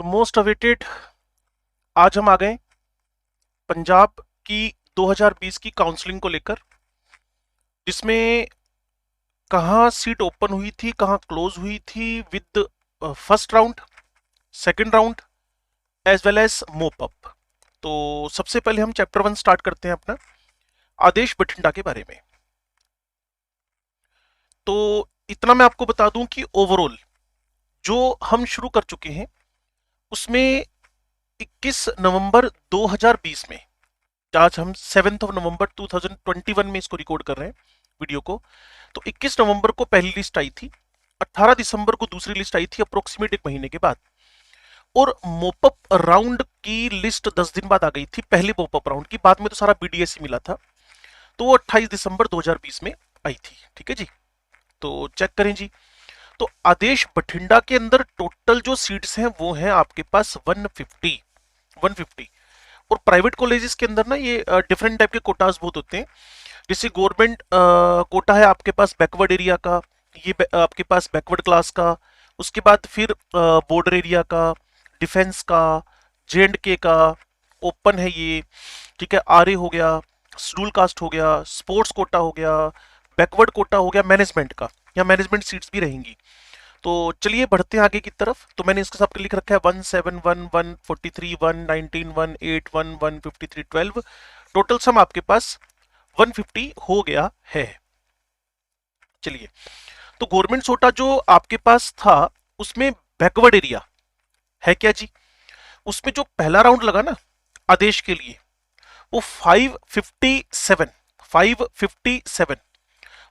तो most awaited, आज हम आ गए पंजाब की 2020 की काउंसलिंग को लेकर, जिसमें कहाँ सीट ओपन हुई थी, कहाँ क्लोज हुई थी, with first round, second round, as well as mop up. तो सबसे पहले हम चैप्टर 1 स्टार्ट करते हैं अपना, आदेश बठिंडा के बारे में। तो इतना मैं आपको बता दूं कि ओवरऑल जो हम शुरू कर चुके हैं उसमें 21 नवंबर 2020 में, आज हम 7 नवंबर 2021 में इसको रिकॉर्ड कर रहे हैं वीडियो को, तो 21 नवंबर को पहली लिस्ट आई थी, 18 दिसंबर को दूसरी लिस्ट आई थी, अप्रोक्सीमेट एक महीने के बाद, और मोपअप राउंड की लिस्ट 10 दिन बाद आ गई थी, पहले मोपअप राउंड की। बाद में तो सारा बीडीएस ही मिला था, तो वो 28 दिसंबर 2020 में आई थी। ठीक है जी, तो चेक करें जी। तो आदेश बठिंडा के अंदर टोटल जो सीट्स हैं वो हैं आपके पास 150। और प्राइवेट कॉलेजेस के अंदर ना ये डिफरेंट टाइप के कोटास बहुत होते हैं। जैसे गवर्नमेंट कोटा है आपके पास बैकवर्ड एरिया का, ये आपके पास बैकवर्ड क्लास का, उसके बाद फिर बॉर्डर एरिया का, डिफेंस का, J&K का ओपन है ये। ठीक है, आरए हो गया, शेड्यूल कास्ट हो गया, स्पोर्ट्स कोटा हो गया, बैकवर्ड कोटा हो गया, मैनेजमेंट का, या मैनेजमेंट सीट्स भी रहेंगी। तो चलिए बढ़ते हैं आगे की तरफ। तो मैंने इसके साथ लिख रखा है 171, 143, 119, 181, 153, 12। टोटल सम आपके पास 150 हो गया है। चलिए, तो गवर्नमेंट कोटा जो आपके पास था उसमें बैकवर्ड एरिया है क्या जी? उसमें जो पहला राउंड लगा ना आदेश के लिए, वो 557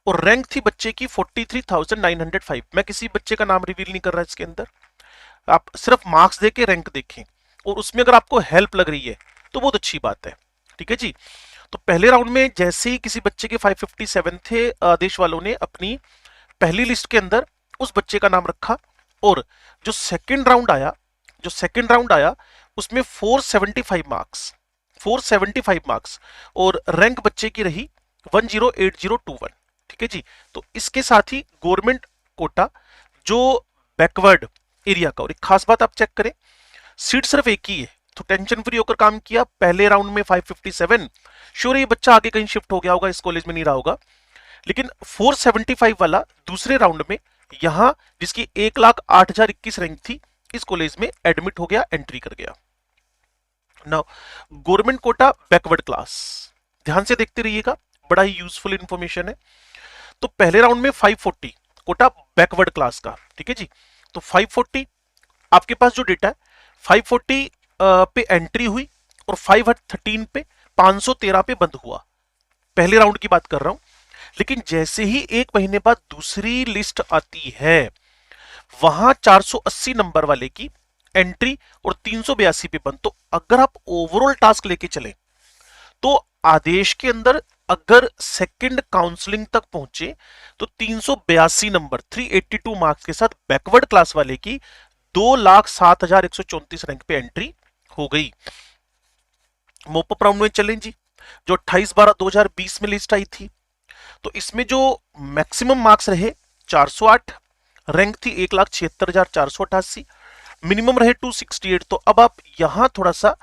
और रैंक थी बच्चे की 43,905। मैं किसी बच्चे का नाम रिवील नहीं कर रहा इसके अंदर, आप सिर्फ मार्क्स देके रैंक देखें, और उसमें अगर आपको हेल्प लग रही है तो बहुत अच्छी बात है। ठीक है जी, तो पहले राउंड में जैसे ही किसी बच्चे के 557 थे, आदेश वालों ने अपनी पहली लिस्ट के अंदर उस बच्चे का नाम रखा, और जो सेकंड राउंड आया उसमें 475 मार्क्स और रैंक बच्चे की रही 108021। ठीक है जी, तो इसके साथ ही गवर्नमेंट कोटा जो बैकवर्ड एरिया का, और एक खास बात आप चेक करें, सीट सिर्फ एक ही है, तो टेंशन फ्री होकर काम किया। पहले राउंड में 557, श्योर ये बच्चा आगे कहीं शिफ्ट हो गया होगा, इस कॉलेज में नहीं रहा होगा, लेकिन 475 वाला दूसरे राउंड में यहां जिसकी 1,08,021 रैंक थी, इस कॉलेज में एडमिट हो गया, एंट्री कर गया। Now government quota backward class, ध्यान से देखते रहिएगा, बड़ा ही यूजफुल इंफॉर्मेशन है। तो पहले राउंड में 540 कोटा बैकवर्ड क्लास का। ठीक है जी, तो 540 आपके पास जो डेटा है, 540 पे एंट्री हुई और 513 पे 513 पे बंद हुआ, पहले राउंड की बात कर रहा हूं। लेकिन जैसे ही एक महीने बाद दूसरी लिस्ट आती है, वहां 480 नंबर वाले की एंट्री और 382 पे बंद। तो अगर आप ओवरऑल टास्क लेके चले तो आदेश के अंदर अगर सेकंड काउंसलिंग तक पहुंचे तो 382 नंबर 382 मार्क्स के साथ बैकवर्ड क्लास वाले की 2,07,134 रैंक पे एंट्री हो गई। मोपअप राउंड में चलें जी, जो 28/12/2020 में लिस्ट आई थी, तो इसमें जो मैक्सिमम मार्क्स रहे 408, रैंक थी 1,76,488, मिनिमम रहे 268। तो अब आप यहां थोड़ा सा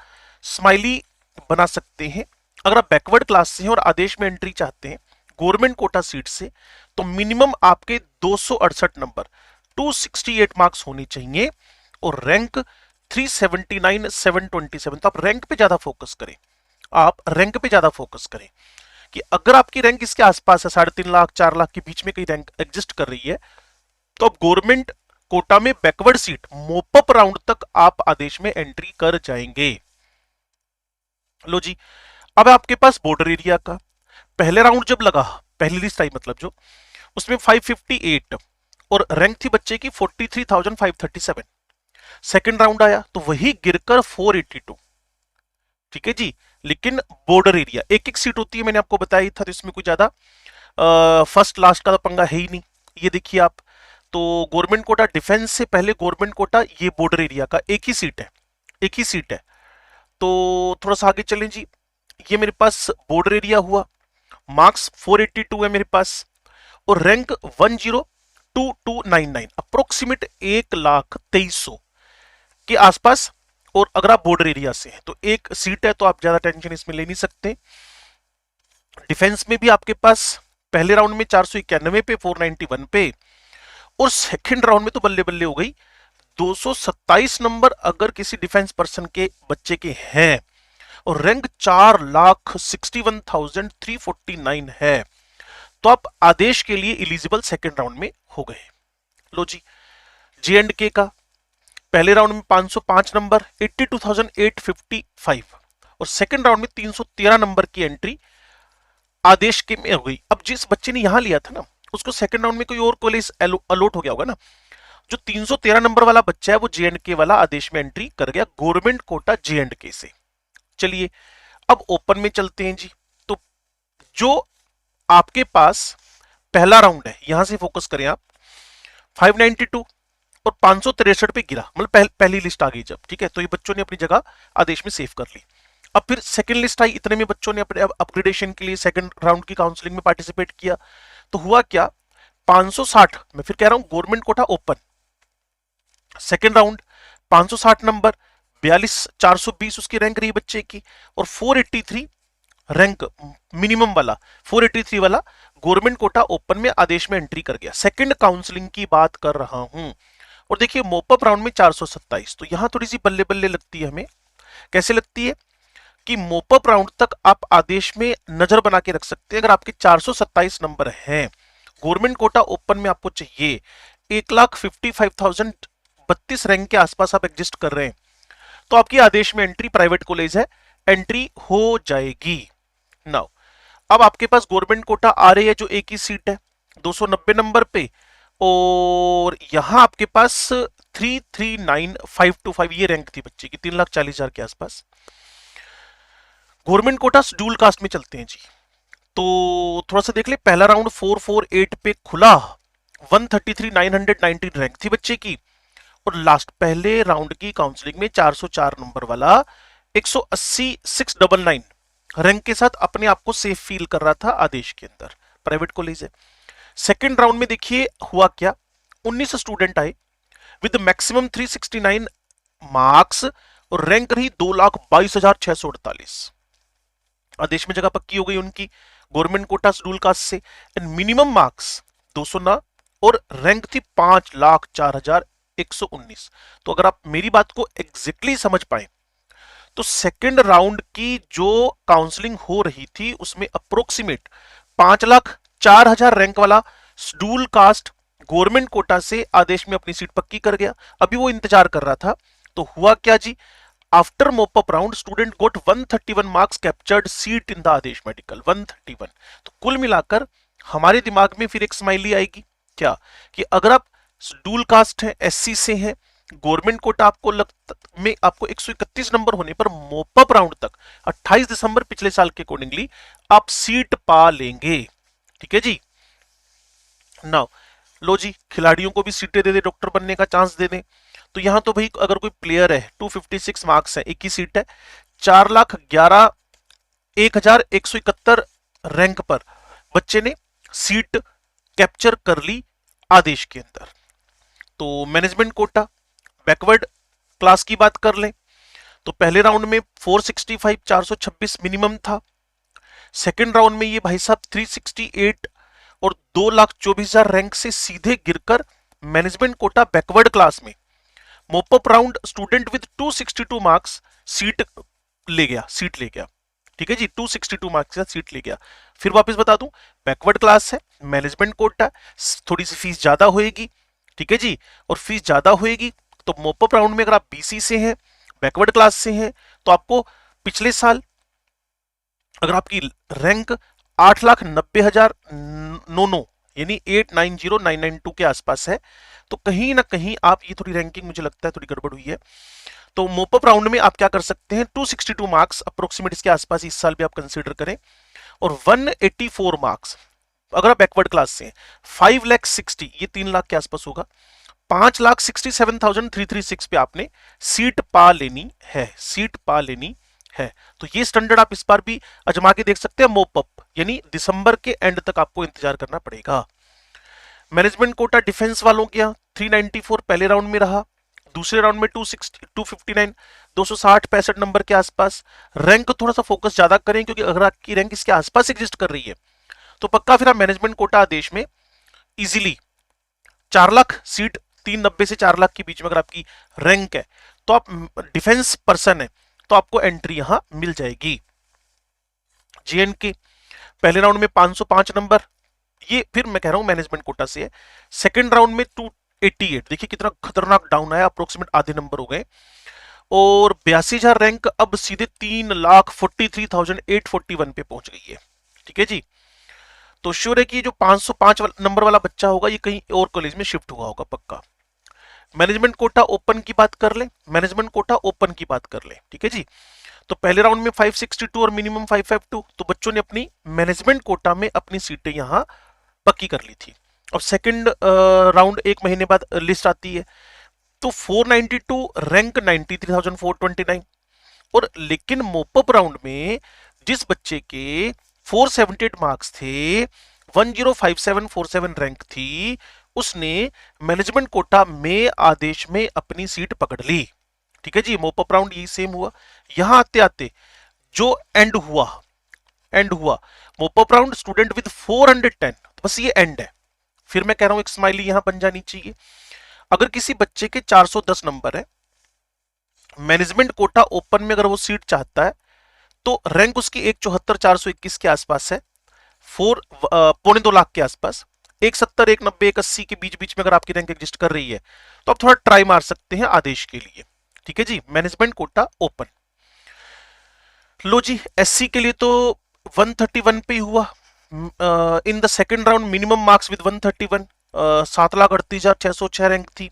स्माइली बना सकते हैं। अगर आप बैकवर्ड क्लास से हैं और आदेश में एंट्री चाहते हैं गवर्नमेंट कोटा सीट से, तो मिनिमम आपके 268 नंबर 268 मार्क्स होने चाहिए, और रैंक 379,727। तो आप रैंक पे ज्यादा फोकस करें, आप रैंक पे ज्यादा फोकस करें कि अगर आपकी रैंक इसके आसपास है, 3.5 लाख 4 लाख के बीच में कहीं रैंक एग्जिस्ट कर रही है, तो अब गवर्नमेंट कोटा में बैकवर्ड सीट मोपअप राउंड तक आप आदेश में एंट्री कर जाएंगे। लो जी, अब आपके पास बॉर्डर एरिया का पहले राउंड जब लगा, पहली लिस्ट आई मतलब जो, उसमें 558 और रैंक थी बच्चे की 43,537। सेकंड राउंड आया तो वही गिरकर 482। ठीक है जी, लेकिन बॉर्डर एरिया एक एक सीट होती है, मैंने आपको बताया था, तो इसमें कोई ज्यादा फर्स्ट लास्ट का तो पंगा है ही नहीं। ये देखिए आप, तो गवर्नमेंट कोटा डिफेंस से पहले गवर्नमेंट कोटा ये बॉर्डर एरिया का एक ही सीट है, एक ही सीट है। तो थोड़ा सा आगे चलें जी, ये मेरे पास बॉर्डर एरिया हुआ, मार्क्स 482 है मेरे पास, और रैंक 102299, अप्रोक्सीमेट 1,23,000। के आसपास, और अगर आप बॉर्डर एरिया से हैं तो एक सीट है, तो आप ज्यादा टेंशन इसमें ले नहीं सकते। डिफेंस में भी आपके पास पहले राउंड में 491 पे, 491 पे, और सेकंड राउंड में तो बल्ले बल्ले हो गई 227 नंबर अगर किसी डिफेंस पर्सन के बच्चे के हैं, और रैंक 4,61,349 है, तो आप आदेश के लिए इलिजिबल सेकंड राउंड में हो गए। लो जी, J&K का पहले राउंड में 505 नंबर 82,855, और सेकंड राउंड में 313 नंबर की एंट्री आदेश के में हो गई। अब जिस बच्चे ने यहां लिया था ना, उसको सेकंड राउंड में कोई और कॉलेज अलॉट हो गया होगा ना। जो 313 नंबर वाला बच्चा है वो J&K वाला आदेश में एंट्री कर गया, गवर्नमेंट कोटा J&K से। चलिए अब ओपन में चलते हैं जी। तो जो आपके पास पहला राउंड है, यहां से फोकस करें आप, 592 और 563 पे गिरा, मतलब पहली लिस्ट आ गई जब, ठीक है, तो ये बच्चों ने अपनी जगह आदेश में सेव कर ली। अब फिर सेकंड लिस्ट आई, इतने में बच्चों ने अपने अपग्रेडेशन के लिए सेकंड राउंड की काउंसलिंग में पार्टिसिपेट किया। तो हुआ क्या, 560, मैं फिर कह रहा हूं government quota open, second round 560 number, 42,420 उसकी रैंक रही बच्चे की, और 483 रैंक मिनिमम वाला, 483 वाला गवर्नमेंट कोटा ओपन में आदेश में एंट्री कर गया। सेकंड काउंसलिंग की बात कर रहा हूं। और देखिए मोपअप राउंड में 427, तो यहां थोड़ी सी बल्ले बल्ले लगती है हमें। कैसे लगती है कि मोपअप राउंड तक आप आदेश में नजर बना के रख सकते हैं। अगर आपके 427 नंबर हैं, गवर्नमेंट कोटा ओपन में आपको चाहिए 1,55,032 रैंक के आसपास आप एग्जिस्ट कर रहे हैं, तो आपकी आदेश में एंट्री, प्राइवेट कॉलेज है, एंट्री हो जाएगी। नाउ अब आपके पास गवर्नमेंट कोटा आ रही है जो एक ही सीट है 290 नंबर पे, और यहां आपके पास 339,525 ये रैंक थी बच्चे की, 3,40,000 के आसपास। गवर्नमेंट कोटा शेड्यूल कास्ट में चलते हैं जी। तो थोड़ा सा देख ले, पहला राउंड 448 पे खुला, 133,919 रैंक थी बच्चे की, और लास्ट पहले राउंड की काउंसलिंग में 404 नंबर वाला 180,699 रैंक के साथ अपने आप को सेफ फील कर रहा था आदेश के अंदर, प्राइवेट कॉलेज है। सेकंड राउंड में देखिए हुआ क्या, 19 स्टूडेंट आए विद मैक्सिमम 369 मार्क्स, और रैंक रही 2,22,648। आदेश में जगह पक्की हो गई उनकी गवर्नमेंट कोटा शेड्यूल कास्ट से, एंड मिनिमम मार्क्स 209 और रैंक थी 5,04,119। तो अगर आप मेरी बात को एग्जैक्टली समझ पाए, तो सेकंड राउंड की जो काउंसलिंग हो रही थी उसमें अप्रोक्सीमेट 5,04,000 रैंक वाला शेड्यूल कास्ट गवर्नमेंट कोटा से आदेश में अपनी सीट पक्की कर गया। अभी वो इंतजार कर रहा था। तो हुआ क्या जी, after mop up round student got 131 marks captured seat in the Adesh medical, 131। तो कुल मिलाकर हमारे दिमाग में फिर एक स्माइली आएगी क्या, कि अगर आप शेड्यूल कास्ट हैं, एससी से हैं, गवर्नमेंट कोटा आपको में आपको 131 नंबर होने पर मोपअप राउंड तक 28 दिसंबर पिछले साल के अकॉर्डिंगली आप सीट पा लेंगे। ठीक है जी। नाउ लो जी, खिलाड़ियों को भी सीटें दे दे, डॉक्टर बनने का चांस दे दें। तो यहां तो भाई अगर कोई प्लेयर है 256 मार्क्स है, एक ही सीट है, 4,11,1,171 रैंक पर बच्चे ने सीट कैप्चर कर ली आदेश के अंदर। तो मैनेजमेंट कोटा बैकवर्ड क्लास की बात कर लें तो पहले राउंड में 465 426 मिनिमम था, सेकंड राउंड में ये भाई साहब 368 और 2,24,000 रैंक से सीधे गिरकर मैनेजमेंट कोटा बैकवर्ड क्लास में mop-up round student with 262 marks seat ले गया। ठीक है जी, 262 मार्क्स का सीट ले गया। फिर वापस बता दूं, बैकवर्ड क्लास है, मैनेजमेंट कोटा, थोड़ी सी फीस ज्यादा होएगी। ठीक है जी, और फीस ज्यादा होएगी तो मोपअप राउंड में अगर आप बीसी से हैं, बैकवर्ड क्लास से हैं, तो आपको पिछले साल अगर आपकी रैंक 8,90,909 यानी 8,90,992 के आसपास है, तो कहीं ना कहीं आप, ये थोड़ी रैंकिंग मुझे लगता है थोड़ी गड़बड़ हुई है, तो मोपअप राउंड में आप क्या कर सकते हैं, 262 मार्क्स अप्रोक्सीमेट इसके आसपास इस साल भी आप कंसीडर करें, और 184 मार्क्स अगर आप बैकवर्ड क्लास से हैं, 5,60,000 ये 3 लाख के आसपास होगा, 5,67,336 पे आपने सीट पा लेनी है। तो ये स्टैंडर्ड आप इस बार भी अजमा के देख सकते हैं। मोपअप यानी दिसंबर के एंड तक आपको इंतजार करना पड़ेगा। मैनेजमेंट कोटा डिफेंस वालों के यहाँ 394 पहले राउंड में रहा, दूसरे राउंड में 259 260 नंबर के आसपास। रैंक थोड़ा सा फोकस ज्यादा करें, क्योंकि अगर आपकी रैंक इसके आसपास एग्जिस्ट कर रही है तो पक्का फिर आप मैनेजमेंट कोटा आदेश में इजीली 4 लाख सीट, 390 से 4 लाख के बीच में अगर आपकी रैंक है तो आप डिफेंस पर्सन है तो आपको एंट्री यहां मिल जाएगी। जेएनके पहले राउंड में 505 नंबर, ये फिर मैं कह रहा हूं मैनेजमेंट कोटा से है। सेकंड राउंड में 288, देखिए कितना खतरनाक डाउन आया, अप्रोक्सीमेट आधे नंबर हो गए। और 82,000 रैंक अब सीधे 3,43,841 पे पहुंच गई है। ठीक है जी, तो श्योर है कि जो 505 नंबर वाला बच्चा होगा ये कहीं और कॉलेज में शिफ्ट हुआ होगा पक्का। मैनेजमेंट कोटा ओपन की बात कर ले, मैनेजमेंट कोटा ओपन की बात कर ले। ठीक है जी, तो पहले राउंड में 562 और मिनिमम 552, तो बच्चों ने अपनी मैनेजमेंट कोटा में अपनी सीटें यहां पक्की कर ली थी। अब सेकंड राउंड एक महीने बाद लिस्ट आती है, तो 492 रैंक 93,429। और लेकिन मोपअप राउंड में जिस बच्चे के 478 मार्क्स थे, 105747 रैंक थी, उसने मैनेजमेंट कोटा में आदेश में अपनी सीट पकड़ ली। ठीक है जी, मोपअप राउंड यही सेम हुआ। यहां आते आते जो एंड हुआ मोपअप राउंड स्टूडेंट विद 410, तो बस ये एंड है। फिर मैं कह रहा हूं एक स्माइली यहां बन जानी चाहिए। अगर किसी बच्चे के 410 नंबर है, मैनेजमेंट कोटा ओपन में अगर वो सीट चाहता है तो रैंक उसकी 174,421 के आसपास है, 4.25 लाख के आसपास। 170 190 180 के बीच बीच में अगर आपकी रैंक एग्जिस्ट कर रही है तो आप थोड़ा ट्राई मार सकते हैं आदेश के लिए। ठीक है जी, मैनेजमेंट कोटा ओपन। लो जी, एससी के लिए तो 131 पे ही हुआ। In the second round minimum marks with 131, 7,38,606 rank थी।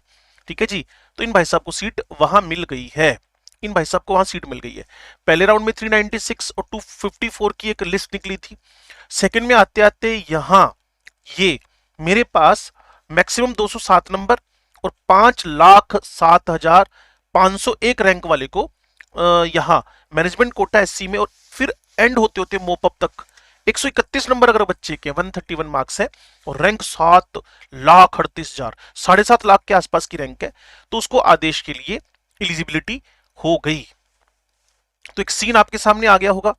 ठीक है जी, तो इन भाई साहब को सीट वहां मिल गई है, इन भाई साहब को वहां सीट मिल गई है। पहले राउंड में 396 और 254 की एक लिस्ट निकली थी। सेकंड में आते आते यहां ये मेरे पास मैक्सिमम 207 नंबर और 5,07,501 रैंक वाले को यहां मैनेजमेंट कोटा एससी में, और फिर एंड होते होते मोपअप तक 131 नंबर अगर बच्चे के 131 मार्क्स है और रैंक 7,38,000, 7.5 लाख के आसपास की रैंक है, तो उसको आदेश के लिए एलिजिबिलिटी हो गई। तो एक सीन आपके सामने आ गया होगा।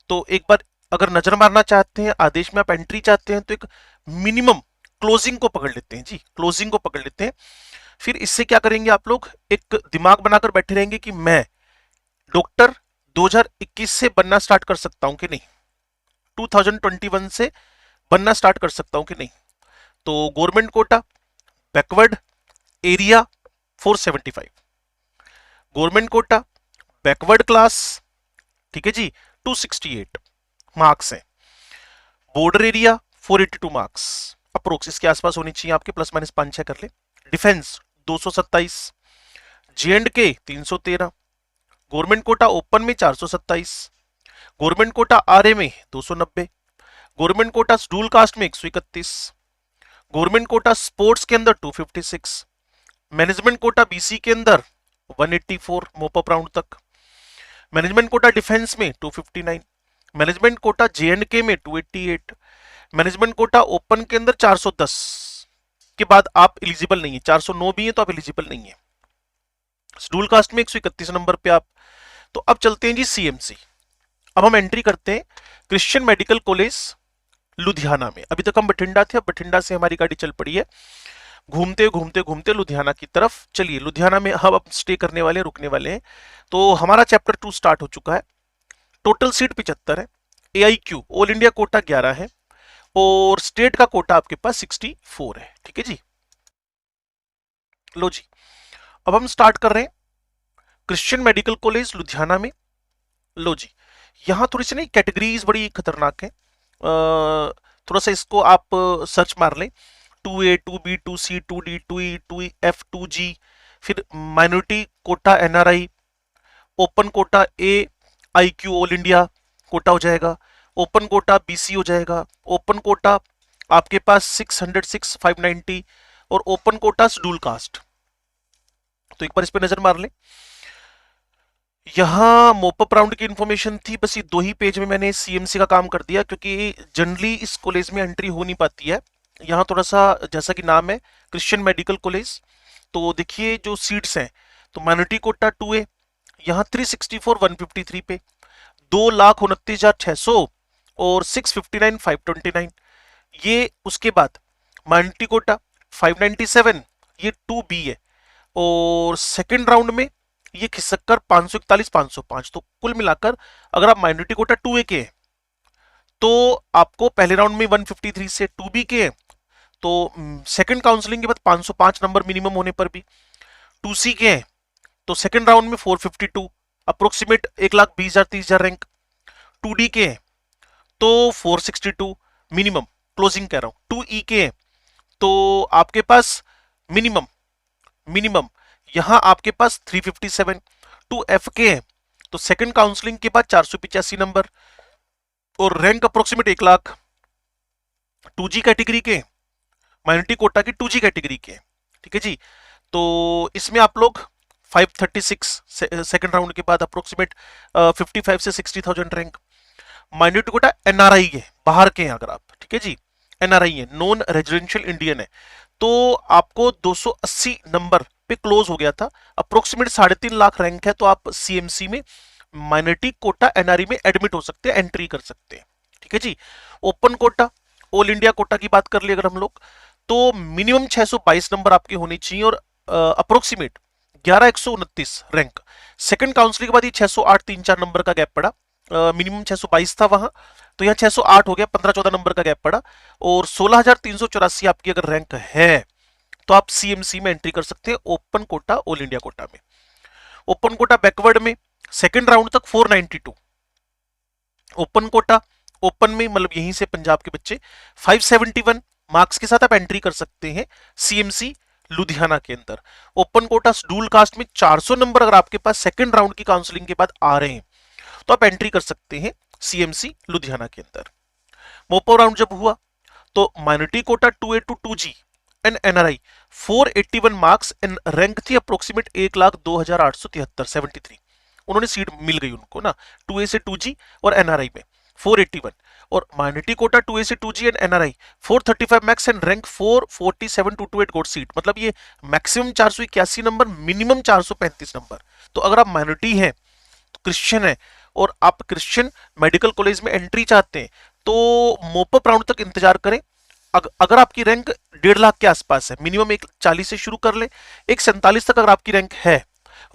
तो एक बार अगर नजर मारना चाहते हैं, आदेश में आप एंट्री चाहते हैं, तो एक मिनिमम क्लोजिंग को पकड़ लेते हैं जी, क्लोजिंग को पकड़ लेते हैं। फिर इससे क्या करेंगे आप लोग, एक दिमाग बनाकर बैठे रहेंगे कि मैं डॉक्टर 2021 से बनना स्टार्ट कर सकता हूं कि नहीं, 2021 से बनना स्टार्ट कर सकता हूं कि नहीं। तो government quota backward area 475, government quota backward class, ठीक है जी, 268 मार्क्स है। बॉर्डर एरिया 482 मार्क्स अप्रोक्स इसके आसपास होनी चाहिए आपके, प्लस माइनस 5-6 कर ले। Defence 227, J&K 313, government quota open में 427, गवर्नमेंट कोटा आरए में 290, गवर्नमेंट कोटा शेड्यूल कास्ट में 131, गवर्नमेंट कोटा स्पोर्ट्स के अंदर 256, मैनेजमेंट कोटा बीसी के अंदर 184 मोपअप राउंड तक, मैनेजमेंट कोटा डिफेंस में 259, मैनेजमेंट कोटा J&K में 288, मैनेजमेंट कोटा ओपन के अंदर 410 के बाद आप एलिजिबल नहीं है, 409 भी है तो आप एलिजिबल नहीं है। शेड्यूल कास्ट में 131 नंबर पे आप। तो अब चलते हैं जी सीएमसी। अब हम एंट्री करते हैं क्रिश्चियन मेडिकल कॉलेज लुधियाना में। अभी तक हम बठिंडा थे, अब बठिंडा से हमारी गाड़ी चल पड़ी है घूमते घूमते घूमते लुधियाना की तरफ। चलिए, लुधियाना में हम अब स्टे करने वाले, रुकने वाले हैं। तो हमारा चैप्टर 2 स्टार्ट हो चुका है। टोटल सीट 75 है, AIQ ऑल इंडिया कोटा 11 है और स्टेट का कोटा आपके पास 64 है। ठीक है जी, लो जी, अब हम स्टार्ट कर रहे हैं क्रिश्चियन मेडिकल कॉलेज लुधियाना में। लो जी, यहां थोड़ी सी नहीं कैटेगरीज बड़ी खतरनाक है, थोड़ा सा इसको आप सर्च मार लें। 2A 2B 2C 2D 2E 2F 2G, फिर minority quota NRI, open quota AIQ all India Kota हो जाएगा, ओपन कोटा BC हो जाएगा, ओपन कोटा आपके पास 606 590 और ओपन कोटा शेड्यूल कास्ट। तो एक बार इस पे नजर मार लें। यहां मोपअप राउंड की इंफॉर्मेशन थी, बस ये 2 ही पेज में मैंने CMC का काम कर दिया, क्योंकि जनरली इस कॉलेज में एंट्री हो नहीं पाती है। यहाँ थोड़ा सा, जैसा कि नाम है क्रिश्चियन मेडिकल कॉलेज, तो देखिए जो सीट्स हैं, तो माइनॉरिटी कोटा 2A यहाँ 364 153 पे, 2,29,600 और 659,529। ये उसके बाद माइनॉरिटी कोटा 597, ये 2B है, और सेकंड राउंड में ये खिसक कर 541 505। तो कुल मिलाकर अगर आप माइनॉरिटी कोटा 2A के हैं तो आपको पहले राउंड में 153 से 2B के हैं, तो सेकंड काउंसलिंग के बाद 505 नंबर मिनिमम होने पर भी 2C के हैं तो सेकंड राउंड में 452 अप्रोक्सीमेट 1,20,000 30,000 रैंक। 2D के हैं तो 462 मिनिमम, क्लोजिंग कह रहा हूं। 2E के हैं तो आपके पास मिनिमम मिनिमम यहां आपके पास 357। 2F के हैं तो सेकंड काउंसलिंग के बाद 485 नंबर और रैंक अप्रोक्सीमेट 1,00,000। 2G कैटेगरी के, माइनॉरिटी कोटा की 2G कैटेगरी के, ठीक है जी। तो इसमें आप लोग 536 सेकंड राउंड के बाद अप्रोक्सीमेट 55 से 60,000 रैंक। माइनॉरिटी कोटा एनआरआई है, बाहर के हैं अगर आप, ठीक है जी, एनआरआई है, नॉन रेजिडेंशियल इंडियन है, तो आपको 280 नंबर पे क्लोज हो गया था, अप्रोक्सीमेट 3.5 लाख रैंक है, तो आप सीएमसी में माइनॉरिटी कोटा एनआरई में एडमिट हो सकते हैं, एंट्री कर सकते हैं, ठीक है जी। Open quota, all India quota की बात कर ली अगर हम लोग, तो मिनिमम 622 नंबर आपके होने चाहिए और अप्रोक्सीमेट 11,129 रैंक। सेकंड काउंसलिंग के बाद ये 608 3-4 नंबर का गैप पड़ा, मिनिमम 622 था वहां, तो यहाँ 608 हो गया, 15-14 नंबर का गैप पड़ा, और 16,384 आपकी अगर रैंक है तो आप सीएमसी में एंट्री कर सकते हैं open quota all India Kota में। ओपन कोटा बैकवर्ड में सेकंड राउंड तक 492, ओपन कोटा ओपन में मतलब यहीं से पंजाब के बच्चे 571 मार्क्स के साथ आप एंट्री कर सकते हैं सीएमसी लुधियाना के अंदर। ओपन कोटा शेड्यूल कास्ट में 400 नंबर अगर आपके पास सेकंड राउंड की काउंसलिंग के बाद आ रहे हैं तो आप एंट्री कर सकते हैं सीएमसी लुधियाना के अंदर। मोपो राउंड जब हुआ तो minority quota 2A to 2G and NRI 481 marks and rank थी अप्रोक्सीमेट 1,02,873 73। उन्होंने सीट मिल गई उनको ना 2A से 2G और एनआरआई में 481, और माइनॉरिटी कोटा 2A से 2G and NRI 435 max and rank 447 228 got seat, मतलब ये मैक्सिमम 481 नंबर, मिनिमम 435 नंबर। तो अगर आप माइनॉरिटी हैं, क्रिश्चियन है और आप क्रिश्चियन मेडिकल कॉलेज में एंट्री चाहते हैं तो मोपअप राउंड तक इंतजार करें। अगर आपकी रैंक 1.5 लाख के आसपास है, मिनिमम 140 से शुरू कर ले, 147 तक अगर आपकी रैंक है,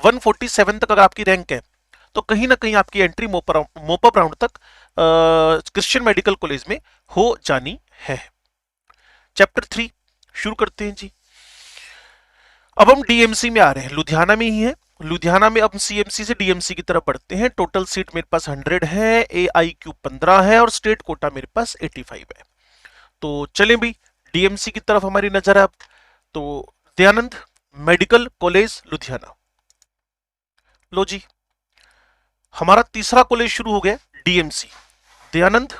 147 तक अगर आपकी रैंक है, तो कहीं ना कहीं आपकी एंट्री मोपअप राउंड तक क्रिश्चियन मेडिकल कॉलेज में हो जानी है। चैप्टर 3 शुरू करते हैं जी। अब हम डीएमसी में आ रहे हैं, लुधियाना में ही है। लुधियाना में अब सीएमसी से डीएमसी की तरफ बढ़ते हैं। टोटल सीट मेरे पास 100 है, एआईक्यू 15 है और स्टेट कोटा मेरे पास 85 है। तो चलें भाई डीएमसी की तरफ हमारी नजर है अब। तो दयानंद मेडिकल कॉलेज लुधियाना, लो जी हमारा तीसरा कॉलेज शुरू हो गया, DMC Dayanand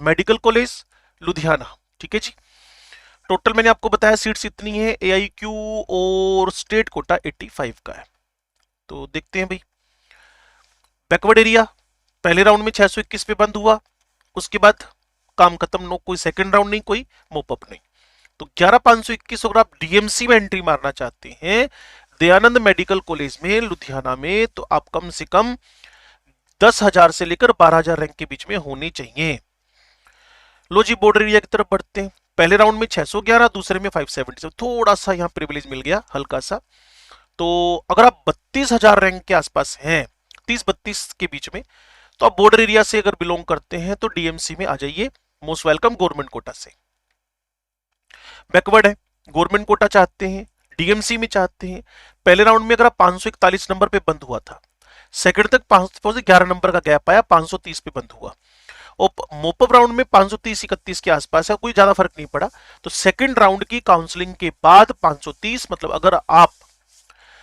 medical college Ludhiana, ठीक है जी। टोटल मैंने आपको बताया सीट्स इतनी है, एआईक्यू और स्टेट कोटा 85 का है। तो देखते हैं भाई बैकवर्ड एरिया पहले राउंड में 621 पे बंद हुआ, उसके बाद काम खत्म, नो कोई सेकंड राउंड नहीं, कोई मोपअप नहीं। तो 11,521 अगर आप डीएमसी में एंट्री मारना चाहते हैं दयानंद मेडिकल कॉलेज में लुधियाना में, तो आप कम से कम 10,000 से लेकर 12,000 रैंक के बीच में होनी चाहिए। लो जी बॉर्डर एरिया की तरफ बढ़ते हैं। पहले राउंड में 611, दूसरे में 577, थोड़ा सा यहाँ प्रिविलेज मिल गया हल्का सा। तो अगर आप 32,000 रैंक के आसपास हैं, 30-32 के बीच में, तो आप बॉर्डर एरिया से अगर बिलोंग करते हैं तो डीएमसी में आ जाइए, मोस्ट वेलकम गवर्नमेंट कोटा से। बैकवर्ड है, गवर्नमेंट कोटा चाहते हैं, डीएमसी में चाहते हैं। पहले राउंड में अगर आप 541 नंबर पे बंद हुआ था, सेकंड तक 11 नंबर का गैप आया, 530 पे बंद हुआ, और मोपअप राउंड में 530-31 के आसपास है, कोई ज्यादा फर्क नहीं पड़ा। तो सेकंड राउंड की काउंसलिंग के बाद 530, मतलब अगर आप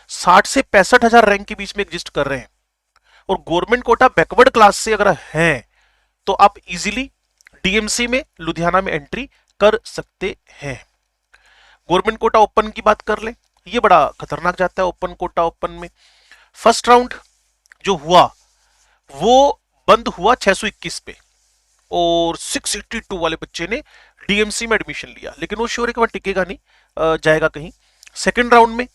60 से 65,000 रैंक के बीच में एग्जिस्ट कर रहे हैं और गवर्नमेंट कोटा बैकवर्ड क्लास से अगर हैं, तो आप इजीली डीएमसी में लुधियाना में एंट्री कर सकते हैं। गवर्नमेंट कोटा ओपन की बात कर ले, ये बड़ा खतरनाक जाता है ओपन कोटा। ओपन में फर्स्ट राउंड जो हुआ वो बंद हुआ 621 पे, और 682 वाले बच्चे ने डीएमसी में एडमिशन लिया, लेकिन वो श्योर है कि वहां टिकेगा नहीं, जाएगा कहीं। सेकंड राउंड में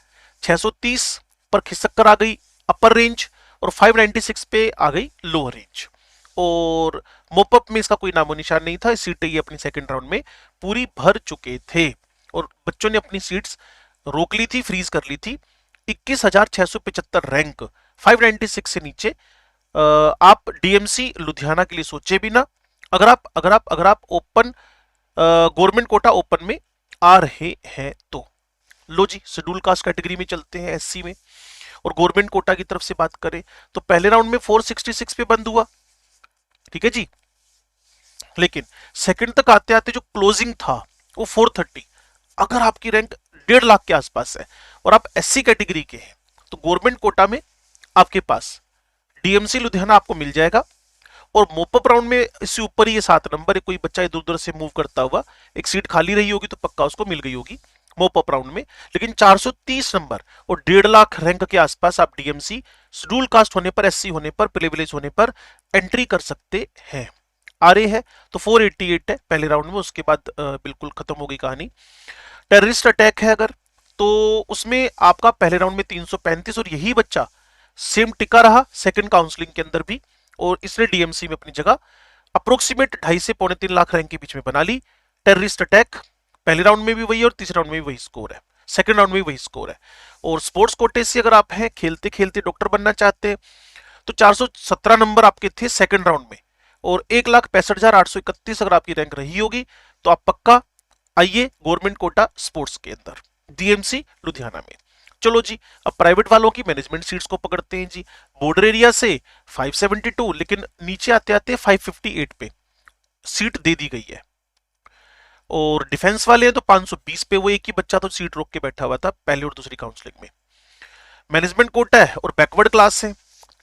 630 पर खिसक कर आ गई अपर रेंज और 596 पे आ गई लोअर रेंज। और मोपअप में इसका कोई नामो निशान नहीं था, सीटें ये अपनी सेकंड राउंड में पूरी भर चुके थे और बच्चों ने अपनी सीट्स रोक ली थी, फ्रीज कर ली थी। 21,675 रैंक, 596 से नीचे आप डीएमसी लुधियाना के लिए सोचे भी ना। अगर आप ओपन गवर्नमेंट कोटा ओपन में आ रहे हैं तो। लो जी, शेड्यूल कास्ट कैटेगरी में चलते हैं, एससी में। और गवर्नमेंट कोटा की तरफ से बात करें तो पहले राउंड में 466 पे बंद हुआ, ठीक है जी, लेकिन सेकंड तक आते आते जो क्लोजिंग था वो 430। अगर आपकी रैंक 1.5 लाख के आसपास है और आप एससी कैटेगरी के हैं तो गवर्नमेंट कोटा में आपके पास डीएमसी लुधियाना आपको मिल जाएगा। और मोपअप राउंड में इससे ऊपर ही ये 7 नंबर है, कोई बच्चा इधर उधर से मूव करता हुआ एक सीट खाली रही होगी तो पक्का उसको मिल गई होगी मोपअप राउंड में। लेकिन 430 नंबर और 1.5 लाख रैंक के आसपास आप डीएमसी शेड्यूल कास्ट होने पर, एससी होने पर, प्रिविलेज होने पर एंट्री कर सकते हैं। आ रहे है तो 488 है पहले राउंड में, उसके बाद बिल्कुल खत्म हो गई कहानी। टेररिस्ट अटैक है अगर, तो उसमें आपका पहले राउंड में 335 और यही बच्चा सेम टिका रहा सेकंड काउंसलिंग के अंदर भी, और इसने डीएमसी में अपनी जगह अप्रोक्सीमेट 2.5 से 3.25 लाख रैंक के बीच में बना ली। टेररिस्ट अटैक पहले राउंड में भी वही और तीसरे राउंड में भी वही स्कोर है, सेकंड राउंड में भी वही स्कोर है। और स्पोर्ट्स कोटे से अगर आप हैं, खेलते खेलते डॉक्टर बनना चाहते हैं, तो 417 नंबर आपके थे सेकंड राउंड में और 1,65,831 अगर आपकी रैंक रही होगी तो आप पक्का आइए गवर्नमेंट कोटा स्पोर्ट्स के अंदर डीएमसी लुधियाना में। चलो जी, अब प्राइवेट वालों की मैनेजमेंट सीट्स को पकड़ते हैं जी। बॉर्डर एरिया से 572, लेकिन नीचे आते आते 558 पे सीट दे दी गई है। और डिफेंस वाले हैं तो 520 पे, वो एक ही बच्चा तो सीट रोक के बैठा हुआ था पहली और दूसरी काउंसलिंग में। मैनेजमेंट कोटा है और बैकवर्ड क्लास है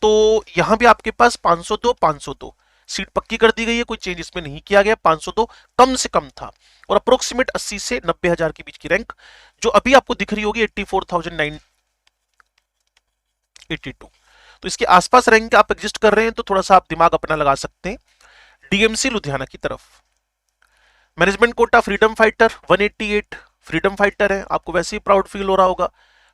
तो यहां भी आपके पास 502 सीट पक्की कर दी गई है, कोई चेंज इसमें नहीं किया गया। 502 कम से कम था और अप्रोक्सीमेट 80 से 90,000 के बीच की रैंक जो अभी आपको दिख रही होगी 84,982, तो इसके आसपास रैंक आप एग्जिस्ट कर रहे हैं तो थोड़ा सा आप दिमाग अपना लगा सकते हैं डीएमसी लुधियाना की तरफ। Management quota freedom fighter 188 freedom fighter है, आपको वैसे ही प्राउड फील हो रहा होगा,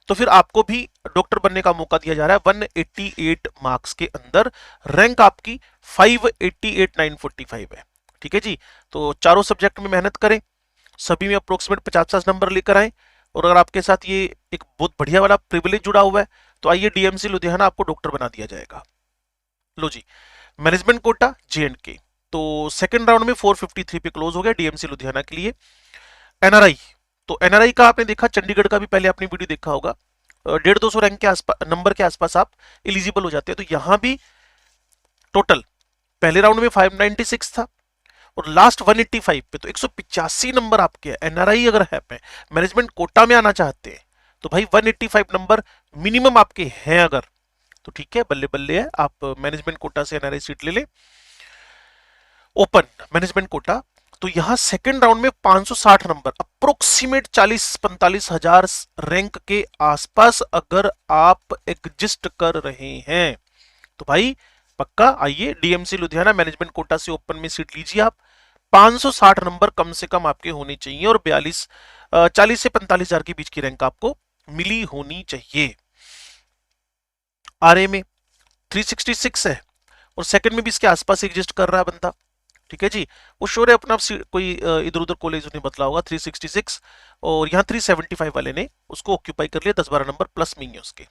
तो फिर आपको भी डॉक्टर बनने का मौका दिया जा रहा है 188 मार्क्स के अंदर। रैंक आपकी 588,945 है, ठीक है जी। तो चारों सब्जेक्ट में मेहनत करें, सभी में अप्रोक्सीमेट 50-50 नंबर लेकर आए। और अगर आपके साथ ये एक बहुत बढ़िया वाला प्रिविलेज जुड़ा हुआ है तो आइए डीएमसी लुधियाना आपको डॉक्टर बना दिया जाएगा। लो जी, मैनेजमेंट कोटा JNK तो सेकंड राउंड में 453 पे क्लोज हो गया डीएमसी लुधियाना के लिए। एनआरआई, तो एनआरआई का आपने देखा, चंडीगढ़ का भी पहले आपने वीडियो देखा होगा, 150-200 रैंक के आसपास नंबर के आसपास आप एलिजिबल हो जाते हैं। तो यहां भी टोटल पहले राउंड में 596 था और लास्ट 185 पे, तो 185 नंबर आपके एनआरआई अगर है पे मैनेजमेंट कोटा में आना चाहते हैं तो भाई 185 नंबर मिनिमम आपके हैं अगर, तो ठीक है, बल्ले बल्ले है, आप मैनेजमेंट कोटा से एनआरआई सीट ले लें। ओपन मैनेजमेंट कोटा, तो यहां सेकंड राउंड में 560 नंबर अप्रोक्सीमेट 40-45 हजार रैंक के आसपास अगर आप एग्जिस्ट कर रहे हैं तो भाई पक्का आइए डीएमसी लुधियाना मैनेजमेंट कोटा से ओपन में सीट लीजिए आप। 560 नंबर कम से कम आपके होने चाहिए और 40 से 45 हजार के बीच की रैंक आपको मिली होनी चाहिए। आरए में 366 है और सेकंड में भी इसके आसपास एग्जिस्ट कर रहा है बंदा, ठीक है जी। वो श्योर है अपना कोई इधर उधर कॉलेज नहीं बदला होगा। 366 और यहाँ 375 वाले ने उसको ऑक्यूपाई कर लिया, 10-12 नंबर प्लस में ही है उसके।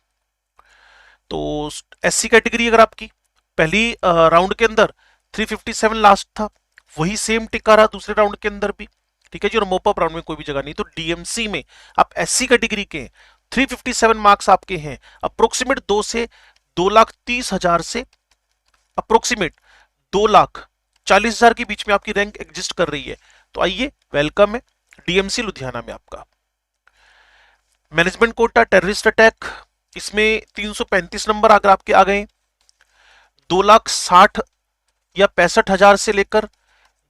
तो एससी कैटेगरी अगर आपकी पहली राउंड के अंदर 357 लास्ट था, वही सेम टिका रहा दूसरे राउंड के अंदर भी, ठीक है जी। और मोपअप राउंड में कोई भी जगह नहीं, तो डीएमसी में आप एससी कैटेगरी के 357 मार्क्स आपके हैं, अप्रोक्सीमेट 2,30,000 से अप्रोक्सीमेट 2,40,000 के बीच में आपकी रैंक एग्जिस्ट कर रही है। तो आइए, वेलकम है डीएमसी लुधियाना में आपका। मैनेजमेंट कोटा टेररिस्ट अटैक, इसमें 335 नंबर अगर आपके आ गए, 2,60,000 या 65,000 से लेकर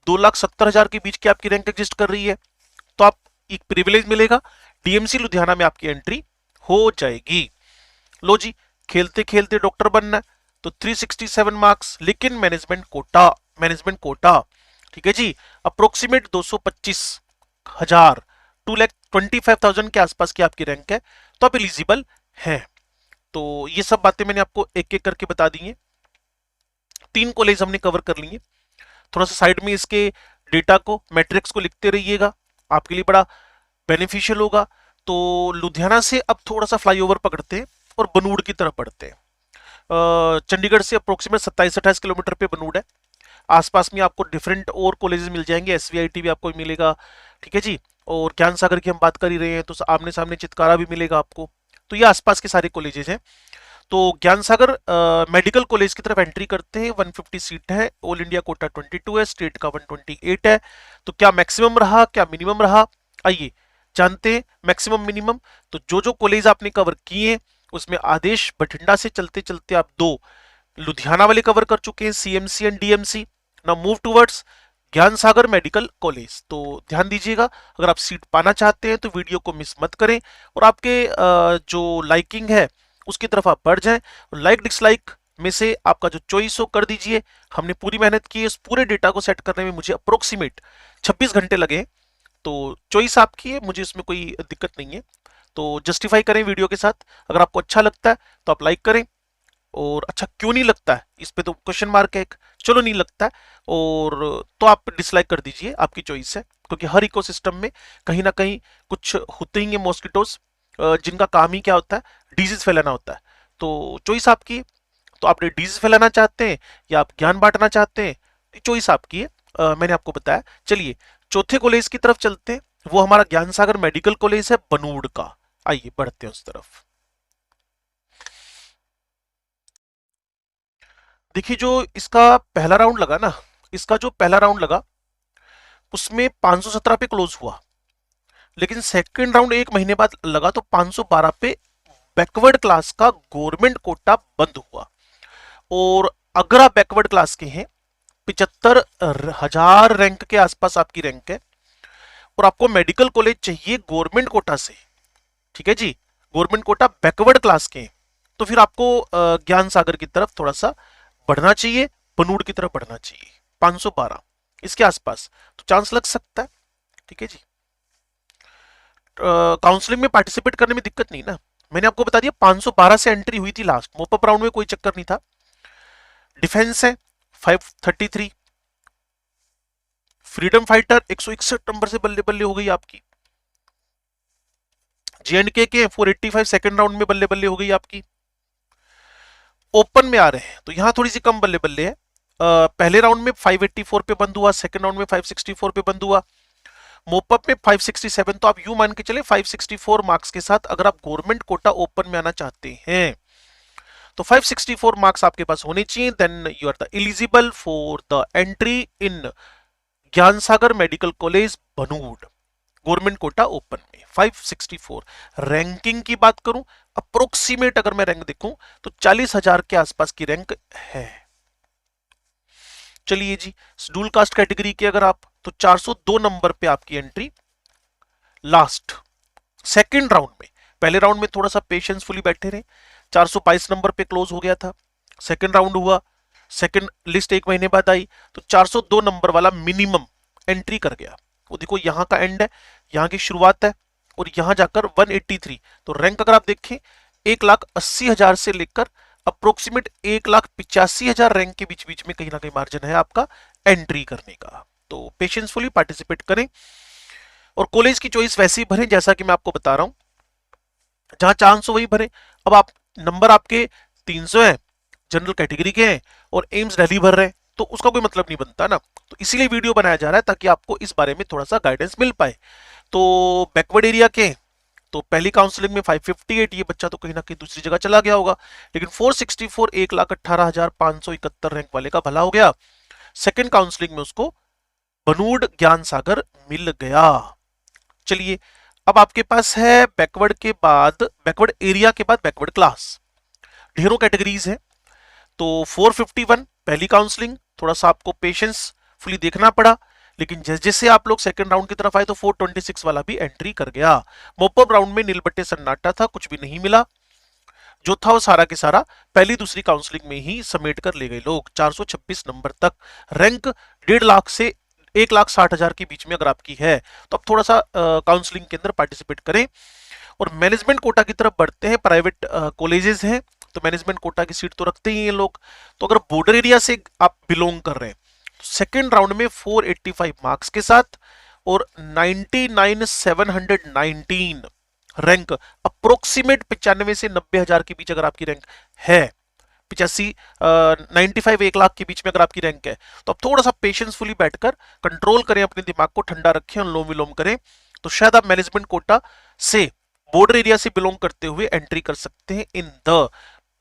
2,70,000 के बीच की आपकी रैंक एग्जिस्ट कर रही है तो आप एक प्रिविलेज मिलेगा, डीएमसी लुधियाना में आपकी एंट्री हो जाएगी। लो जी, खेलते खेलते डॉक्टर बनना है तो 367 मार्क्स, लेकिन मैनेजमेंट कोटा, ठीक है जी, अप्रोक्सीमेट 225,000 2,25,000 के आसपास की आपकी रैंक है तो आप एलिजिबल हैं। तो ये सब बातें मैंने आपको एक एक करके बता दी हैं। 3 कॉलेज हमने कवर कर लिए। थोड़ा सा साइड में इसके डेटा को, मैट्रिक्स को लिखते रहिएगा, आपके लिए बड़ा बेनिफिशियल होगा। तो लुधियाना से अब थोड़ा सा फ्लाईओवर पकड़ते हैं और बनूड़ की तरफ बढ़ते हैं। चंडीगढ़ से अप्रोक्सीमेट 27-28 किलोमीटर पे बनूड़ है। आसपास में आपको डिफरेंट और कॉलेजेस मिल जाएंगे, एसवीआईटी भी आपको मिलेगा, ठीक है जी। और ज्ञान सागर की हम बात कर ही रहे हैं तो आमने सामने चितकारा भी मिलेगा आपको। तो ये आसपास के सारे कॉलेजेस हैं। तो ज्ञान सागर मेडिकल कॉलेज की तरफ एंट्री करते हैं। 150 सीट है, ऑल इंडिया कोटा 22 है, स्टेट का 128 है। तो क्या मैक्सिमम रहा, क्या मिनिमम रहा, आइए जानते हैं मैक्सिमम मिनिमम। तो जो जो कॉलेज आपने कवर किए उसमें आदेश बठिंडा से चलते चलते आप 2 लुधियाना वाले कवर कर चुके हैं, CMC and DMC. Now move towards ज्ञान सागर मेडिकल कॉलेज। तो ध्यान दीजिएगा, अगर आप सीट पाना चाहते हैं तो वीडियो को मिस मत करें और आपके जो लाइकिंग है उसकी तरफ आप बढ़ जाएं। लाइक डिसलाइक में से आपका जो चॉइस हो कर दीजिए। हमने पूरी मेहनत की है, इस पूरे डेटा को सेट करने में मुझे अप्रोक्सीमेट 26 घंटे लगे। तो चॉइस आपकी है, मुझे इसमें कोई दिक्कत नहीं है। तो जस्टिफाई करें वीडियो के साथ। अगर आपको अच्छा लगता है तो आप लाइक करें, और अच्छा क्यों नहीं लगता है इस पे तो क्वेश्चन मार्क है एक, चलो नहीं लगता है और तो आप डिसलाइक कर दीजिए, आपकी चॉइस है। क्योंकि हर इकोसिस्टम में कहीं ना कहीं कुछ होते ही हैं मॉस्किटोज जिनका काम ही क्या होता है, डिजीज फैलाना होता है। तो चॉइस आपकी है। तो आप डिजीज फैलाना चाहते हैं या आप ज्ञान बांटना चाहते हैं, चॉइस आपकी है। मैंने आपको बताया। चलिए चौथे कॉलेज की तरफ चलते हैं, वो हमारा ज्ञान सागर मेडिकल कॉलेज है बनूड़ का। आइए बढ़ते हैं उस तरफ। देखिए जो इसका पहला राउंड लगा ना, इसका जो पहला राउंड लगा उसमें 517 पे क्लोज हुआ, लेकिन सेकंड राउंड 1 महीने बाद लगा तो 512 पे बैकवर्ड क्लास का गवर्नमेंट कोटा बंद हुआ। और अगर आप बैकवर्ड क्लास के हैं, 75,000 रैंक के आसपास आपकी रैंक है और आपको मेडिकल कॉलेज चाहिए गवर्नमेंट कोटा से, ठीक है जी, गवर्नमेंट कोटा बैकवर्ड क्लास के हैं, तो फिर आपको ज्ञान सागर की तरफ थोड़ा सा बढ़ना चाहिए, बनूड़ की तरफ बढ़ना चाहिए। 512 इसके आसपास तो चांस लग सकता है, ठीक है जी। काउंसलिंग में पार्टिसिपेट करने में दिक्कत नहीं ना, मैंने आपको बता दिया 512 से एंट्री हुई थी लास्ट, मोपअप राउंड में कोई चक्कर नहीं था। डिफेंस है 533, फ्रीडम फाइटर 161 नंबर से बल्ले बल्ले हो गई आपकी। जेएंडके के 485 सेकंड राउंड में बल्ले बल्ले हो गई आपकी। ओपन में आ रहे हैं तो यहां थोड़ी सी कम बल्ले बल्ले है। पहले राउंड में 584 पे बंद हुआ, सेकंड राउंड में 564 पे बंद हुआ, मोपअप में 567। तो आप यू मान के चले 564 मार्क्स के साथ अगर आप गवर्नमेंट कोटा ओपन में आना चाहते हैं तो 564 मार्क्स आपके पास होने चाहिए, then you are the eligible for the entry in Gyan Sagar medical college Banur, government quota open में 564। रैंकिंग की बात करूं, अप्रोक्सीमेट अगर मैं रैंक देखूं तो 40,000 के आसपास की रैंक है। चलिए जी, शेड्यूल कास्ट कैटेगरी के अगर आप तो 402 नंबर पे आपकी एंट्री लास्ट सेकंड राउंड में। पहले राउंड में थोड़ा सा पेशेंसफुली बैठे रहे, 422 नंबर पे क्लोज हो गया था। सेकंड राउंड हुआ, सेकंड लिस्ट 1 महीने बाद आई तो 402 नंबर वाला मिनिमम एंट्री कर गया। वो देखो यहाँ का एंड है, यहाँ की शुरुआत है और यहाँ जाकर 183। तो रैंक अगर आप देखें 1,80,000 से लेकर अप्रोक्सीमेट 1,85,000 रैंक के बीच बीच में कहीं ना कहीं मार्जिन है आपका एंट्री करने का। तो पेशेंसफुली पार्टिसिपेट करें और कॉलेज की चॉइस वैसे ही भरें जैसा कि मैं आपको बता रहा हूं, जहां चांस हो वही भरें। अब आप नंबर आपके 300 है, जनरल कैटेगरी के हैं और एम्स दिल्ली भर रहे हैं तो उसका कोई मतलब नहीं बनता ना। तो इसीलिए वीडियो बनाया जा रहा है ताकि आपको इस बारे में थोड़ा सा गाइडेंस मिल पाए। तो बैकवर्ड एरिया के तो पहली काउंसलिंग में 558, ये बच्चा तो कहीं ना कहीं दूसरी जगह चला गया होगा, लेकिन 464 1,18,571 रैंक वाले का भला हो गया। सेकंड काउंसलिंग में उसको बनूड़ ज्ञान सागर मिल गया। चलिए अब आपके पास है बैकवर्ड के बाद, बैकवर्ड एरिया के बाद बैकवर्ड क्लास, ढेरों कैटेगरीज है। तो 451 पहली काउंसलिंग, थोड़ा सा आपको पेशेंस फुली देखना पड़ा, लेकिन जैसे जैसे आप लोग सेकंड राउंड की तरफ आए तो 426 वाला भी एंट्री कर गया। मोपअप राउंड में नीलबट्टे सन्नाटा था, कुछ भी नहीं मिला, जो था वो सारा के सारा पहली दूसरी काउंसलिंग में ही समेट कर ले गए लोग। 426 नंबर तक रैंक 1.5 लाख से 1,60,000 के बीच में अगर आपकी है तो आप थोड़ा सा काउंसलिंग के अंदर पार्टिसिपेट करें। और मैनेजमेंट कोटा की तरफ बढ़ते हैं। प्राइवेट कॉलेजेस हैं तो मैनेजमेंट कोटा की सीट तो रखते ही हैं लोग। तो अगर बॉर्डर एरिया से आप बिलोंग कर रहे हैं तो सेकेंड राउंड में 485 मार्क्स के साथ और 99,719 रैंक, अप्रोक्सीमेट 95 से 90,000 के बीच अगर आपकी रैंक है, 85 95 1 लाख के बीच में अगर आपकी रैंक है, तो आप थोड़ा सा पेशेंसफुली बैठकर कंट्रोल करें, अपने दिमाग को ठंडा रखें, अनुलोम विलोम करें, तो शायद आप मैनेजमेंट कोटा से बॉर्डर एरिया से बिलोंग करते हुए एंट्री कर सकते हैं इन द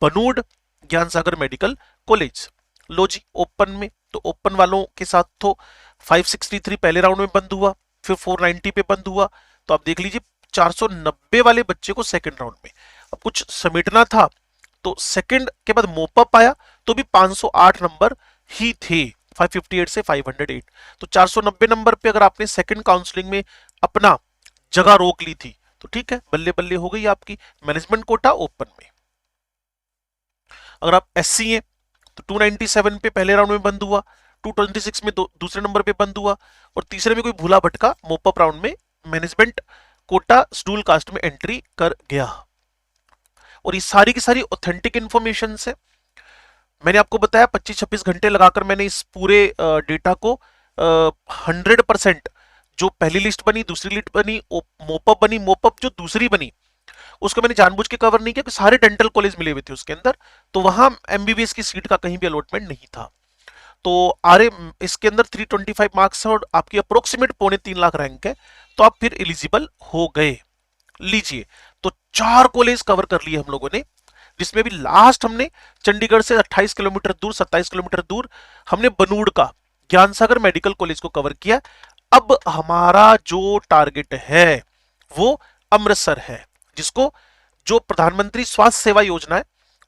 बनूड ज्ञान सागर मेडिकल कॉलेज। लो जी, ओपन में तो ओपन वालों के साथ तो 563 पहले राउंड में बंद हुआ, फिर 490 पे बंद हुआ, तो आप देख लीजिए 490 वाले बच्चे को सेकंड राउंड में अब कुछ समेटना था, तो सेकंड के बाद मोपअप आया तो भी 508 नंबर ही थे, 558 से 508। तो 490 नंबर पे अगर आपने सेकंड काउंसलिंग में अपना जगह रोक ली थी तो ठीक है, बल्ले बल्ले हो गई आपकी मैनेजमेंट कोटा ओपन में। अगर आप एससी हैं तो 297 पे पहले राउंड में बंद हुआ, 226 में दूसरे नंबर पे बंद हुआ, और तीसरे में कोई भूला भटका मोपअप राउंड में मैनेजमेंट कोटा शेड्यूल कास्ट में एंट्री कर गया। और ये सारी की सारी ऑथेंटिक इंफॉर्मेशन है। मैंने आपको बताया 25-26 घंटे लगाकर मैंने इस पूरे डेटा को 100% जो पहली लिस्ट बनी, दूसरी लिस्ट बनी, मोपअप बनी, मोपअप जो दूसरी बनी उसको मैंने जानबूझ के कवर नहीं किया कि सारे डेंटल कॉलेज मिले हुए थे उसके अंदर, तो वहां एमबीबीएस की सीट का कहीं भी अलॉटमेंट नहीं था। तो आर इसके अंदर 325 मार्क्स है और आपकी अप्रोक्सीमेट 2.25 लाख रैंक है, तो आप फिर एलिजिबल हो गए। लीजिए, तो 4 कॉलेज कवर कर लिए हम लोगों ने, जिसमें भी लास्ट हमने चंडीगढ़ से 28 किलोमीटर दूर, 27 किलोमीटर दूर हमने बनूड़ का ज्ञान सागर मेडिकल कॉलेज को कवर किया। अब हमारा जो टारगेट है वो अमृतसर है, जिसको जो प्रधानमंत्री स्वास्थ्य सेवा योजना है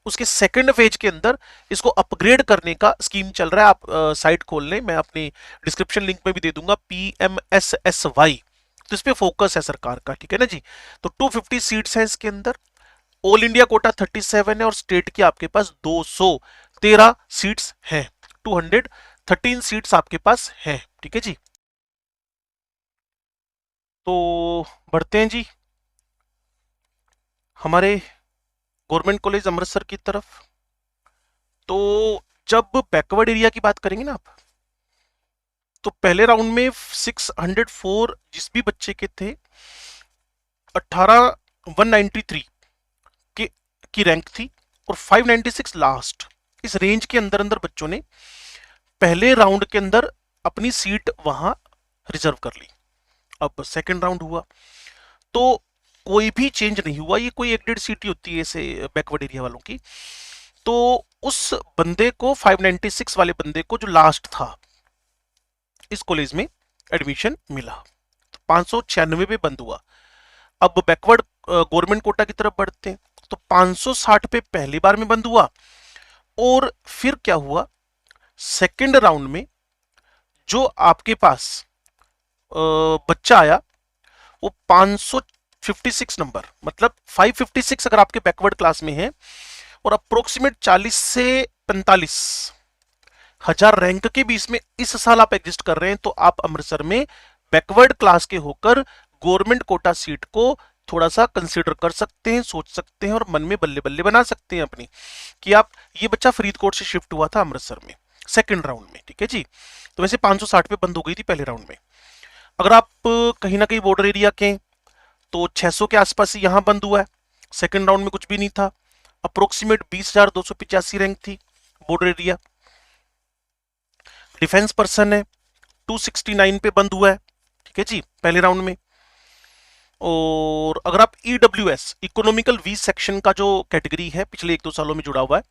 उसके सेकंड फेज के अंदर इसको अपग्रेड करने का स्कीम चल रहा है। आप साइट खोल लें, मैं अपनी डिस्क्रिप्शन लिंक में भी दे दूंगा, PMSSY। तो इस पे फोकस है सरकार का, ठीक है ना जी। तो 250 सीट्स हैं इसके अंदर, ऑल इंडिया कोटा 37 है और स्टेट की आपके पास 213 सीट्स हैं, 213 सीट्स आपके पास हैं, ठीक है जी। तो बढ़ते हैं जी हमारे गवर्नमेंट कॉलेज अमृतसर की तरफ। तो जब बैकवर्ड एरिया की बात करेंगे ना आप, तो पहले राउंड में 604 जिस भी बच्चे के थे, 19193 की रैंक थी और 596 लास्ट। इस रेंज के अंदर अंदर बच्चों ने पहले राउंड के अंदर अपनी सीट वहां रिजर्व कर ली। अब सेकंड राउंड हुआ तो कोई भी चेंज नहीं हुआ, ये कोई 1-1.5 सीट ही होती है ऐसे बैकवर्ड एरिया वालों की। तो उस बंदे को 596 वाले बंदे को जो लास्ट था इस कॉलेज में एडमिशन मिला, तो 596 पे बंद हुआ। अब बैकवर्ड गवर्नमेंट कोटा की तरफ बढ़ते हैं, तो 560 पे पहली बार में बंद हुआ, और फिर क्या हुआ, सेकंड राउंड में जो आपके पास बच्चा आया वो 556 नंबर, मतलब 556 अगर आपके बैकवर्ड क्लास में है और अप्रोक्सीमेट 40 से 45 हजार रैंक के बीच में इस साल आप एग्जिस्ट कर रहे हैं, तो आप अमृतसर में बैकवर्ड क्लास के होकर गवर्नमेंट कोटा सीट को थोड़ा सा कंसीडर कर सकते हैं, सोच सकते हैं और मन में बल्ले बल्ले बना सकते हैं अपनी, कि आप, ये बच्चा फरीदकोट से शिफ्ट हुआ था अमृतसर में सेकंड राउंड में, ठीक है जी। तो वैसे 560 पे बंद हो गई थी पहले राउंड में। अगर आप कहीं ना कहीं बॉर्डर एरिया के, तो 600 के आसपास ही यहां बंद हुआ है, सेकंड राउंड में कुछ भी नहीं था, अप्रोक्सीमेट 20,285 रैंक थी बॉर्डर एरिया। डिफेंस पर्सन है, 269 पे बंद हुआ है, ठीक है जी, पहले राउंड में। और अगर आप EWS इकोनॉमिकल वीक सेक्शन का जो कैटेगरी है पिछले 1-2 सालों में जुड़ा हुआ है,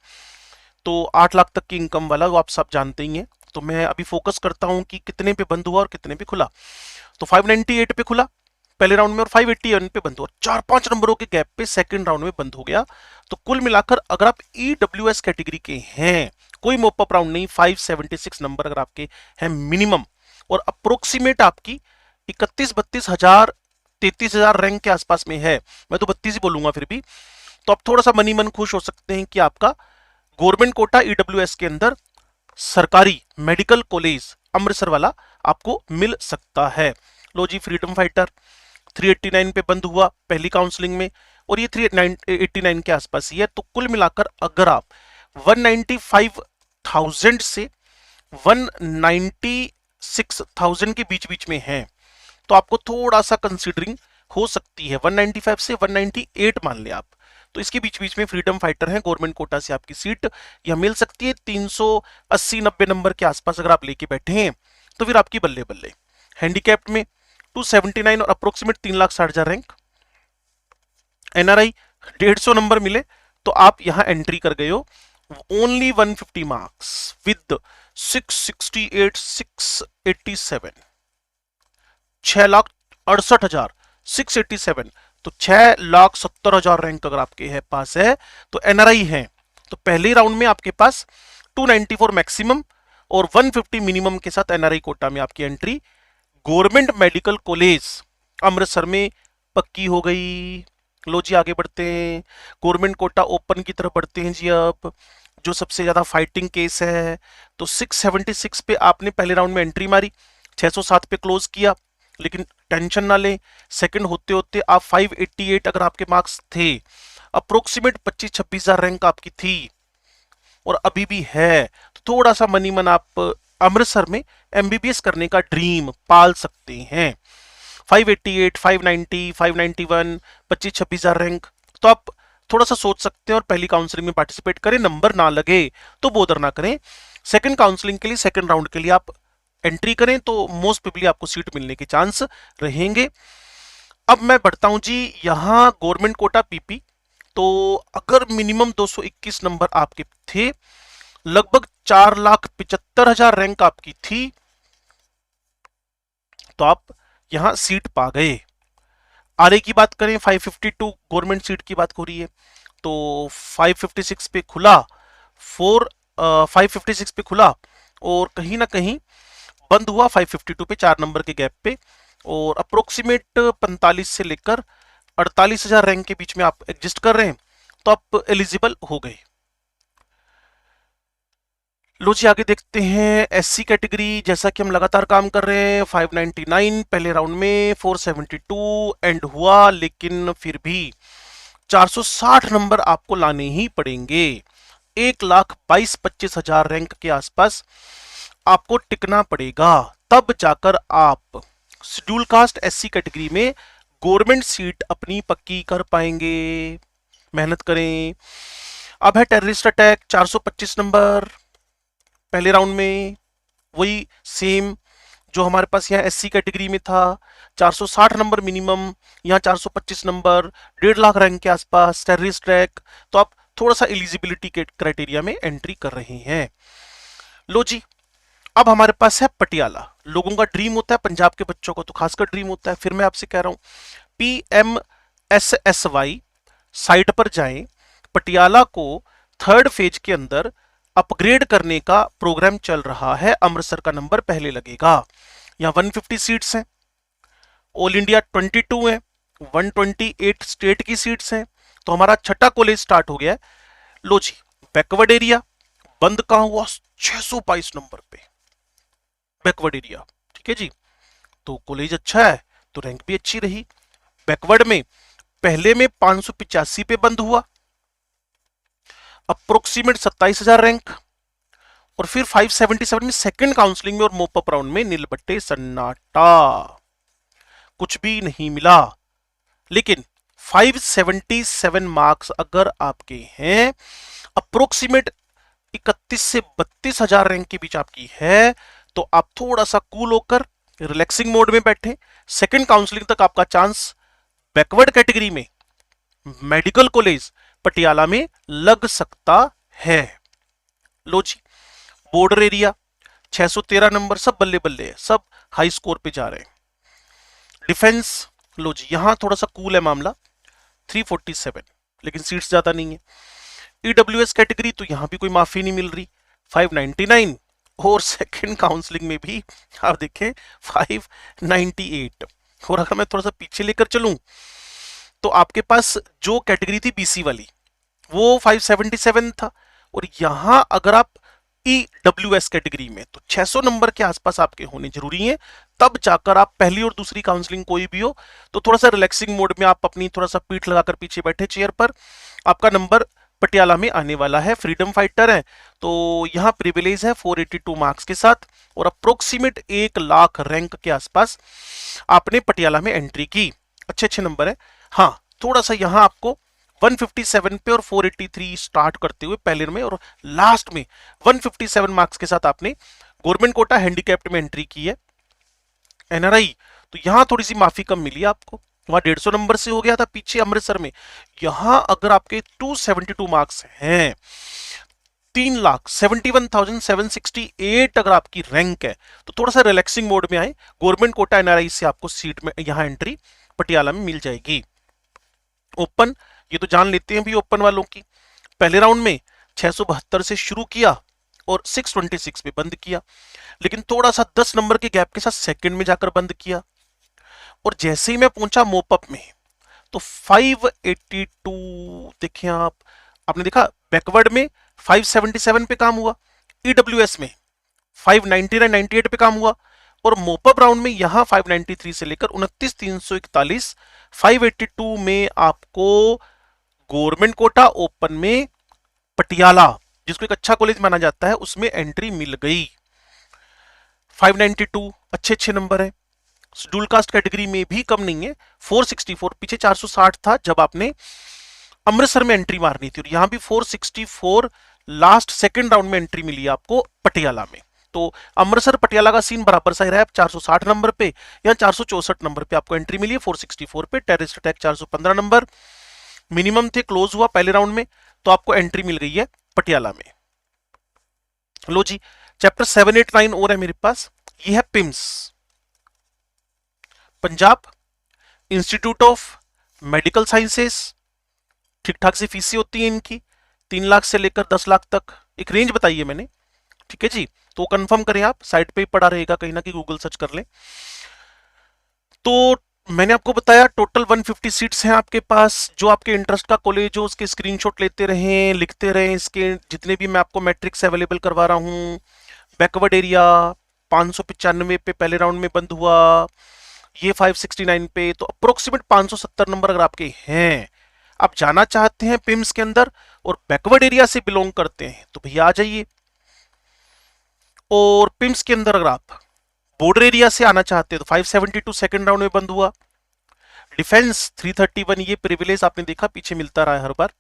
तो 8 लाख तक की इनकम वाला, वो आप सब जानते ही हैं। तो मैं अभी फोकस करता हूं कि कितने पे बंद हुआ और कितने पे खुला। तो 598 पे खुला पहले राउंड में और 581 पे बंद हुआ, 4-5 नंबरों के गैप पे सेकंड राउंड में बंद हो गया। तो कुल मिलाकर अगर आप EWS कैटेगरी के हैं, कोई मोपअप राउंड नहीं, 576 नंबर अगर आपके हैं मिनिमम, और अप्रोक्सीमेट आपकी 31-32 हजार 33 हजार रैंक के आसपास में है, मैं तो 32 ही बोलूंगा फिर भी, तो आप थोड़ा सा मनी मन खुश हो सकते हैं कि आपका गवर्नमेंट कोटा EWS के अंदर सरकारी मेडिकल कॉलेज अमृतसर वाला आपको मिल सकता है। लो जी, फ्रीडम फाइटर 389 पे बंद हुआ पहली काउंसलिंग में, और ये 389 के आसपास ही है। तो कुल मिलाकर अगर आप 195,000 से 196,000 के बीच बीच में हैं तो आपको थोड़ा सा कंसीडरिंग हो सकती है। 195 से 198 मान ले आप, तो इसके बीच बीच में फ्रीडम फाइटर है, गवर्नमेंट कोटा से आपकी सीट यह मिल सकती है। 380-90 नंबर के आसपास अगर आप लेके बैठे हैं तो फिर आपकी बल्ले बल्ले। हैंडीकैप्ड में 279 और अप्रोक्सीमेट 3,60,000 रैंक। एनआरआई 150 नंबर मिले तो आप यहां एंट्री कर गए हो। ओनली 150 मार्क्स विद 668 687, 6,68,687, तो 6,70,000 रैंक अगर आपके है पास है तो एनआरआई है। तो पहले राउंड में आपके पास 294 मैक्सिमम और 150 मिनिमम के साथ एनआरआई कोटा में आपकी entry government medical college Amritsar में पक्की हो गई। लो जी, आगे बढ़ते हैं, गवर्नमेंट कोटा ओपन की तरफ बढ़ते हैं जी। अब जो सबसे ज्यादा फाइटिंग केस है, तो 676 पे आपने पहले राउंड में एंट्री मारी, 607 पे क्लोज किया, लेकिन टेंशन ना लें, सेकंड होते होते आप 588 अगर आपके मार्क्स थे, अप्रोक्सीमेट 25-26,000 रैंक आपकी थी और अभी भी है, तो थोड़ा सा मनी मन आप अमृतसर में एमबीबीएस करने का ड्रीम पाल सकते हैं। 588, 590, 591, 25-26,000 रैंक, तो आप थोड़ा सा सोच सकते हैं और पहली काउंसलिंग में पार्टिसिपेट करें। नंबर ना लगे तो बोदर ना करें, सेकंड काउंसलिंग के लिए, सेकंड राउंड के लिए आप एंट्री करें तो मोस्ट प्रोबेबली आपको सीट मिलने के चांस रहेंगे। अब मैं बढ़ता हूं जी, यहां गवर्नमेंट कोटा पीपी, तो अगर मिनिमम 221 नंबर आपके थे, लगभग 4,75,000 रैंक आपकी थी, तो आप यहां सीट पा गए। आरए की बात करें, 552 गवर्नमेंट सीट की बात हो रही है, तो 556 पे खुला, 556 पे खुला और कहीं ना कहीं बंद हुआ 552 पे, 4 नंबर के गैप पे, और अप्रोक्सीमेट 45 से लेकर 48,000 रैंक के बीच में आप एग्जिस्ट कर रहे हैं, तो आप एलिजिबल हो गए। लो जी, आगे देखते हैं एससी कैटेगरी, जैसा कि हम लगातार काम कर रहे हैं। 599 पहले राउंड में, 472 एंड हुआ, लेकिन फिर भी 460 नंबर आपको लाने ही पड़ेंगे। 1,22,25,000 रैंक के आसपास आपको टिकना पड़ेगा, तब जाकर आप शेड्यूल कास्ट एससी कैटेगरी में गवर्नमेंट सीट अपनी पक्की कर पाएंगे। मेहनत करें। अब है टेररिस्ट अटैक, 425 नंबर पहले राउंड में, वही सेम जो हमारे पास यहाँ एससी कैटेगरी में था। 460 नंबर मिनिमम, यहाँ 425 नंबर, 1.5 लाख रैंक के आसपास टेररिस्ट अटैक, तो आप थोड़ा सा एलिजिबिलिटी के क्राइटेरिया में एंट्री कर रहे हैं। लो जी, अब हमारे पास है पटियाला। लोगों का ड्रीम होता है, पंजाब के बच्चों को तो खासकर ड्रीम होता है, फिर मैं आपसे कह रहा हूं PMSSY साइट पर जाएं। पटियाला को थर्ड फेज के अंदर अपग्रेड करने का प्रोग्राम चल रहा है। अमृतसर का नंबर पहले लगेगा। यहाँ 150 सीट्स हैं, ऑल इंडिया 22 है, 128 स्टेट की सीट्स हैं, तो हमारा छठा कॉलेज स्टार्ट हो गया है। लो जी, बैकवर्ड एरिया बंद कहां हुआ? 622 नंबर पे बैकवर्ड एरिया, ठीक है जी। तो कॉलेज अच्छा है तो रैंक भी अच्छी रही। बैकवर्ड में पहले में 585 पे बंद हुआ, अप्रोक्सीमेट 27,000 रैंक, और फिर 577 में सेकंड काउंसलिंग में और मोपअप राउंड में नीलबट्टे सन्नाटा, कुछ भी नहीं मिला। लेकिन 577 मार्क्स अगर आपके हैं, अप्रोक्सीमेट 31 से 32,000 रैंक के बीच आपकी है, तो आप थोड़ा सा कूल होकर रिलैक्सिंग मोड में बैठे। सेकंड काउंसलिंग तक आपका चांस बैकवर्ड कैटेगरी में मेडिकल कॉलेज पटियाला में लग सकता है। लो जी, बॉर्डर एरिया 613 नंबर, सब बल्ले बल्ले है, सब हाई स्कोर पे जा रहे हैं। डिफेंस, लो जी, यहां थोड़ा सा कूल है मामला, 347, लेकिन सीट्स ज्यादा नहीं है। ईडब्ल्यूएस कैटेगरी, तो यहां भी कोई माफी नहीं मिल रही, 599, और सेकंड काउंसलिंग में भी आप देखें 598। और अगर मैं थोड़ा सा पीछे लेकर चलूं तो आपके पास जो कैटेगरी थी बीसी वाली वो 577 था, और यहां अगर आप EWS कैटेगरी में। तो 600 नंबर के आसपास आपके होने जरूरी हैं, तब जाकर आप पहली और दूसरी काउंसलिंग कोई भी हो तो थोड़ा सा रिलैक्सिंग मोड में आप अपनी थोड़ा सा पीठ लगाकर पीछे बैठे चेयर पर, आपका नंबर पटियाला में आने वाला है। फ्रीडम फाइटर है तो यहाँ प्रिविलेज है 482 मार्क्स के साथ, और अप्रोक्सीमेट 1 लाख रैंक के आसपास आपने पटियाला में एंट्री की। अच्छे अच्छे नंबर है। हाँ, थोड़ा सा यहाँ आपको 157 पे और 483 स्टार्ट करते हुए पहले में और लास्ट में 157 मार्क्स के साथ आपने गवर्नमेंट कोटा हैंडीकैप्ड में एंट्री की है। एनआरआई तो यहां थोड़ी सी माफी कम मिली आपको, वहां 150 नंबर से हो गया था पीछे अमृतसर में। यहां अगर आपके 272 मार्क्स हैं, 3,71,768 अगर आपकी रैंक है तो थोड़ा सा रिलैक्सिंग मोड में आए। गवर्नमेंट कोटा एनआरआई से आपको सीट में यहां एंट्री पटियाला में मिल जाएगी। ओपन ये तो जान लेते हैं भी ओपन वालों की। पहले राउंड में 672 से शुरू किया और 626 पे बंद किया, लेकिन थोड़ा सा 10 नंबर के गैप के साथ सेकंड में जाकर बंद किया, और जैसे ही मैं पहुंचा मोपअप में तो 582 देखिए आपने देखा बैकवर्ड में 577 पे काम हुआ, ईडब्ल्यूएस में 599 98 पे काम हुआ, और मोपअप राउंड में यहां 593 से लेकर 29,341 582 में आपको गवर्नमेंट कोटा ओपन में पटियाला, जिसको एक अच्छा कॉलेज माना जाता है, उसमें एंट्री मिल गई। 592 अच्छे अच्छे नंबर है। शेड्यूल कास्ट कैटेगरी में भी कम नहीं है। 464 पीछे 460 था जब आपने अमृतसर में एंट्री मारनी थी, और यहां भी 464 लास्ट सेकंड राउंड में एंट्री मिली आपको पटियाला में। तो अमृतसर पटियाला का सीन बराबर सा ही रहा है। 460 नंबर पे या 464 नंबर पे आपको एंट्री मिली है। 464 पे टेररिस्ट अटैक 415 नंबर मिनिमम थे, क्लोज हुआ पहले राउंड में, तो आपको एंट्री मिल गई है पटियाला में। लो जी, चैप्टर 7 8 9 और है मेरे पास। ये है PIMS, Punjab institute of medical sciences. ठीक ठाक सी फीसें होती हैं इनकी, 3 लाख से लेकर 10 लाख तक, एक रेंज बताई है मैंने। ठीक है जी, तो कंफर्म करें आप, साइट पे ही पड़ा रहेगा कहीं ना कहीं, गूगल सर्च कर लें। तो मैंने आपको बताया टोटल 150 सीट्स हैं आपके पास। जो आपके इंटरेस्ट का कॉलेज हो उसके स्क्रीनशॉट लेते रहें, लिखते रहें। इसके जितने भी मैं आपको मैट्रिक्स अवेलेबल करवा रहा हूँ, बैकवर्ड एरिया 595 पे पहले राउंड में बंद हुआ, ये 569 पे, तो अप्रोक्सीमेट 570 नंबर अगर आपके हैं, आप जाना चाहते हैं पिम्स के अंदर और बैकवर्ड एरिया से बिलोंग करते हैं तो भैया आ जाइए। और पिम्स के अंदर अगर आप बॉर्डर एरिया से आना चाहते हैं तो 572 सेकंड राउंड में बंद हुआ। डिफेंस 331 ये प्रिविलेज आपने देखा पीछे मिलता रहा है हर बार।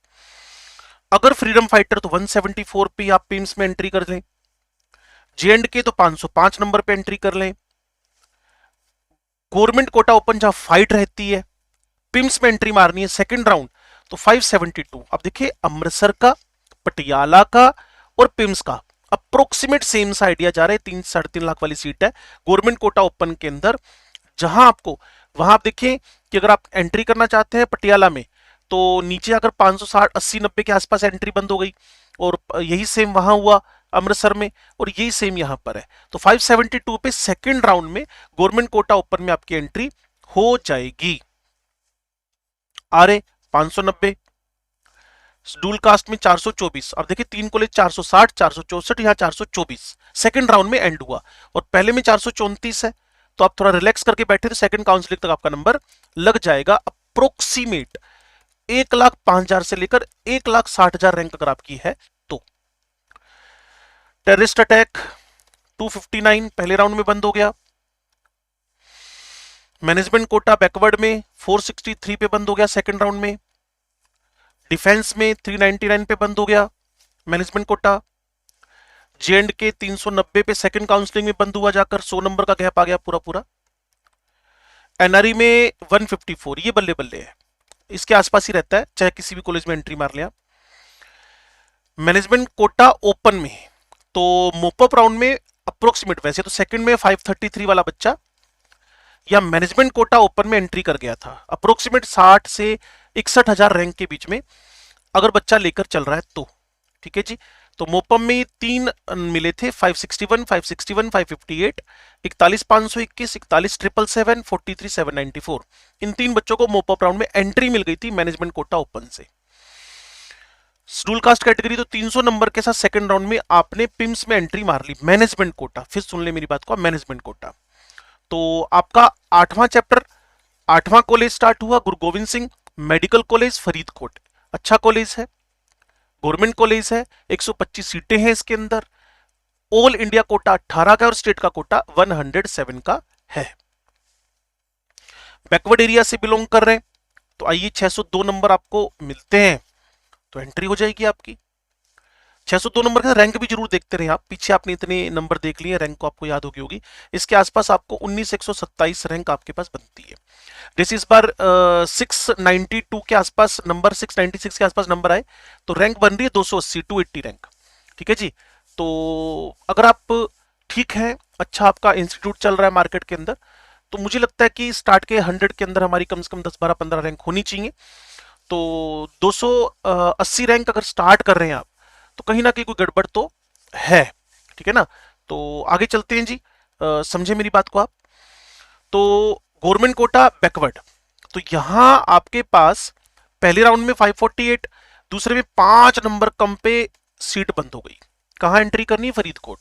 अगर फ्रीडम फाइटर तो 174 पे आप पिम्स में एंट्री कर लें। J&K तो 505 नंबर पे एंट्री कर लें। गवर्नमेंट कोटा ओपन जहां फाइट रहती है, पिम्स में एंट्री मारनी है सेकंड राउंड तो 572। अब देखिए अमृतसर का, पटियाला का और पिम्स का अप्रोक्सीमेट सेम सा आइडिया जा रहा है। 3-3.5 लाख वाली सीट है गवर्नमेंट कोटा ओपन के अंदर, जहां आपको वहां आप देखें कि अगर आप एंट्री करना चाहते हैं पटियाला में तो नीचे अगर 560 80 90 के आसपास एंट्री बंद हो गई, और यही सेम वहां हुआ अमृतसर में, और यही सेम यहां पर है। तो 572 पे सेकंड राउंड में गवर्नमेंट कोटा ओपन में आपकी एंट्री हो जाएगी। आरए 590, शेड्यूल कास्ट में 424। अब देखिए 3 कॉलेज 460 464, यहाँ 424 सेकंड राउंड में एंड हुआ, और पहले में 434 है, तो आप थोड़ा रिलैक्स करके बैठे तो सेकंड काउंसलिंग तक आपका नंबर लग जाएगा। अप्रोक्सीमेट 1,05,000 से लेकर 1,60,000 रैंक अगर आपकी है तो। टेररिस्ट अटैक 259 पहले राउंड में बंद हो गया। मैनेजमेंट कोटा बैकवर्ड में 463 पे बंद हो गया सेकंड राउंड में। डिफेंस में 399 पे बंद हो गया मैनेजमेंट कोटा। J&K 390 पे सेकंड काउंसलिंग में बंद हुआ जाकर, 100 नंबर का गैप आ गया पूरा पूरा। एनआरई में 154, ये बल्ले बल्ले है, इसके आसपास ही रहता है चाहे किसी भी कॉलेज में एंट्री मार लिया। मैनेजमेंट कोटा ओपन में तो मोपअप राउंड में अप्रोक्सीमेट, वैसे तो सेकंड में 533 वाला बच्चा या मैनेजमेंट कोटा ओपन में एंट्री कर गया था, अप्रोक्सीमेट 60 से 61,000 रैंक के बीच में अगर बच्चा लेकर चल रहा है तो। ठीक है जी, तो मोपम में 3 मिले थे, 561 561 558, 41,521, 41,777, 43,794। इन 3 बच्चों को मोपअप राउंड में एंट्री मिल गई थी मैनेजमेंट कोटा ओपन से। शेड्यूल कास्ट कैटेगरी तो 300 नंबर के साथ सेकंड राउंड में आपने पिम्स में एंट्री मार ली, मैनेजमेंट कोटा, फिर सुन ले मेरी बात को, मैनेजमेंट कोटा। तो आपका 8वां चैप्टर, 8वां कॉलेज स्टार्ट हुआ, गुरु गोविंद सिंह मेडिकल कॉलेज फरीदकोट। अच्छा कॉलेज है, गवर्नमेंट कॉलेज है, 125 सीटें हैं इसके अंदर। ऑल इंडिया कोटा 18 का और स्टेट का कोटा 107 का है। बैकवर्ड एरिया से बिलोंग कर रहे हैं तो आइए 602 नंबर आपको मिलते हैं तो एंट्री हो जाएगी आपकी। 602 नंबर का रैंक भी जरूर देखते रहे आप, पीछे आपने इतने नंबर देख लिए, रैंक को आपको याद होगी। इसके आसपास आपको 19127 रैंक आपके पास बनती है। जैसे इस बार 692 के आसपास नंबर, 696 के आसपास नंबर आए तो रैंक बन रही है 280, 280 रैंक। ठीक है जी। तो अगर आप ठीक है, अच्छा आपका इंस्टीट्यूट चल रहा है मार्केट के अंदर, तो मुझे लगता है कि स्टार्ट के 100 के अंदर हमारी कम से कम 10 12 15 रैंक होनी चाहिए। तो 280 रैंक अगर स्टार्ट कर रहे हैं आप तो कहीं ना कहीं कोई गड़बड़ तो है। ठीक है ना। तो आगे चलते हैं जी, समझे मेरी बात को आप। तो गवर्नमेंट कोटा बैकवर्ड, तो यहां आपके पास पहले राउंड में 548, दूसरे में 5 नंबर कम पे सीट बंद हो गई। कहां एंट्री करनी है? फरीदकोट,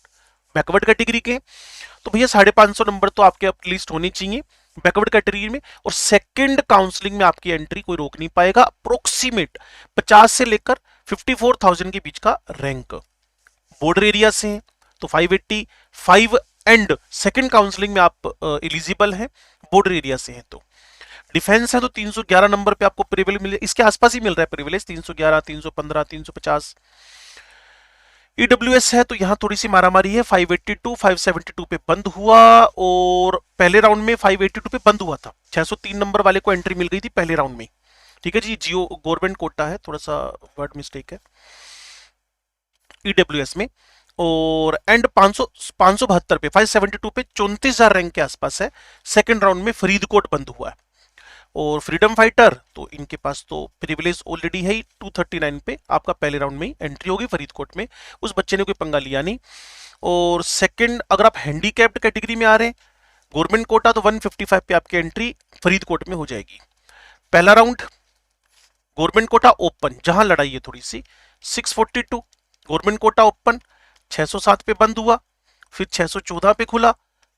बैकवर्ड कैटेगरी के। तो भैया 550 नंबर तो आपके लिस्ट होनी चाहिए बैकवर्ड कैटेगरी में, और सेकंड काउंसलिंग में आपकी एंट्री कोई रोक नहीं पाएगा। अप्रोक्सीमेट 50 से लेकर 54,000 के बीच का रैंक। बॉर्डर एरिया से हैं तो 585 एंड सेकंड काउंसलिंग में आप एलिजिबल हैं, बॉर्डर एरिया से हैं तो। डिफेंस है तो 311 नंबर पे आपको प्रिविलेज मिले, इसके आसपास ही मिल रहा है प्रिविलेज, 311, 315, 350। ईडब्ल्यूएस है तो यहां थोड़ी सी मारामारी है, 582, 572 पे बंद हुआ, और पहले राउंड में 582 पे बंद हुआ था। 603 नंबर वाले को एंट्री मिल गई थी पहले राउंड में। ठीक है जी। जियो गवर्नमेंट कोटा है, थोड़ा सा वर्ड मिस्टेक है ईडब्ल्यूएस में। और एंड 572 पे 572 पे 34,000 रैंक के आसपास है। सेकंड राउंड में फरीदकोट बंद हुआ है। और फ्रीडम फाइटर तो इनके पास तो प्रिविलेज ऑलरेडी है ही, 239 पे आपका पहले राउंड में ही एंट्री होगी फरीदकोट में, उस बच्चे ने कोई पंगा लिया नहीं। और सेकंड अगर आप हैंडीकैप्ड कैटेगरी में आ रहे हैं गवर्नमेंट कोटा, तो 155 पे आपकी एंट्री फरीदकोट में हो जाएगी। पहला राउंड गवर्नमेंट कोटा ओपन, जहां लड़ाई है थोड़ी सी, 642 गवर्नमेंट कोटा ओपन, 607 पे बंद हुआ, फिर 614 पे खुला,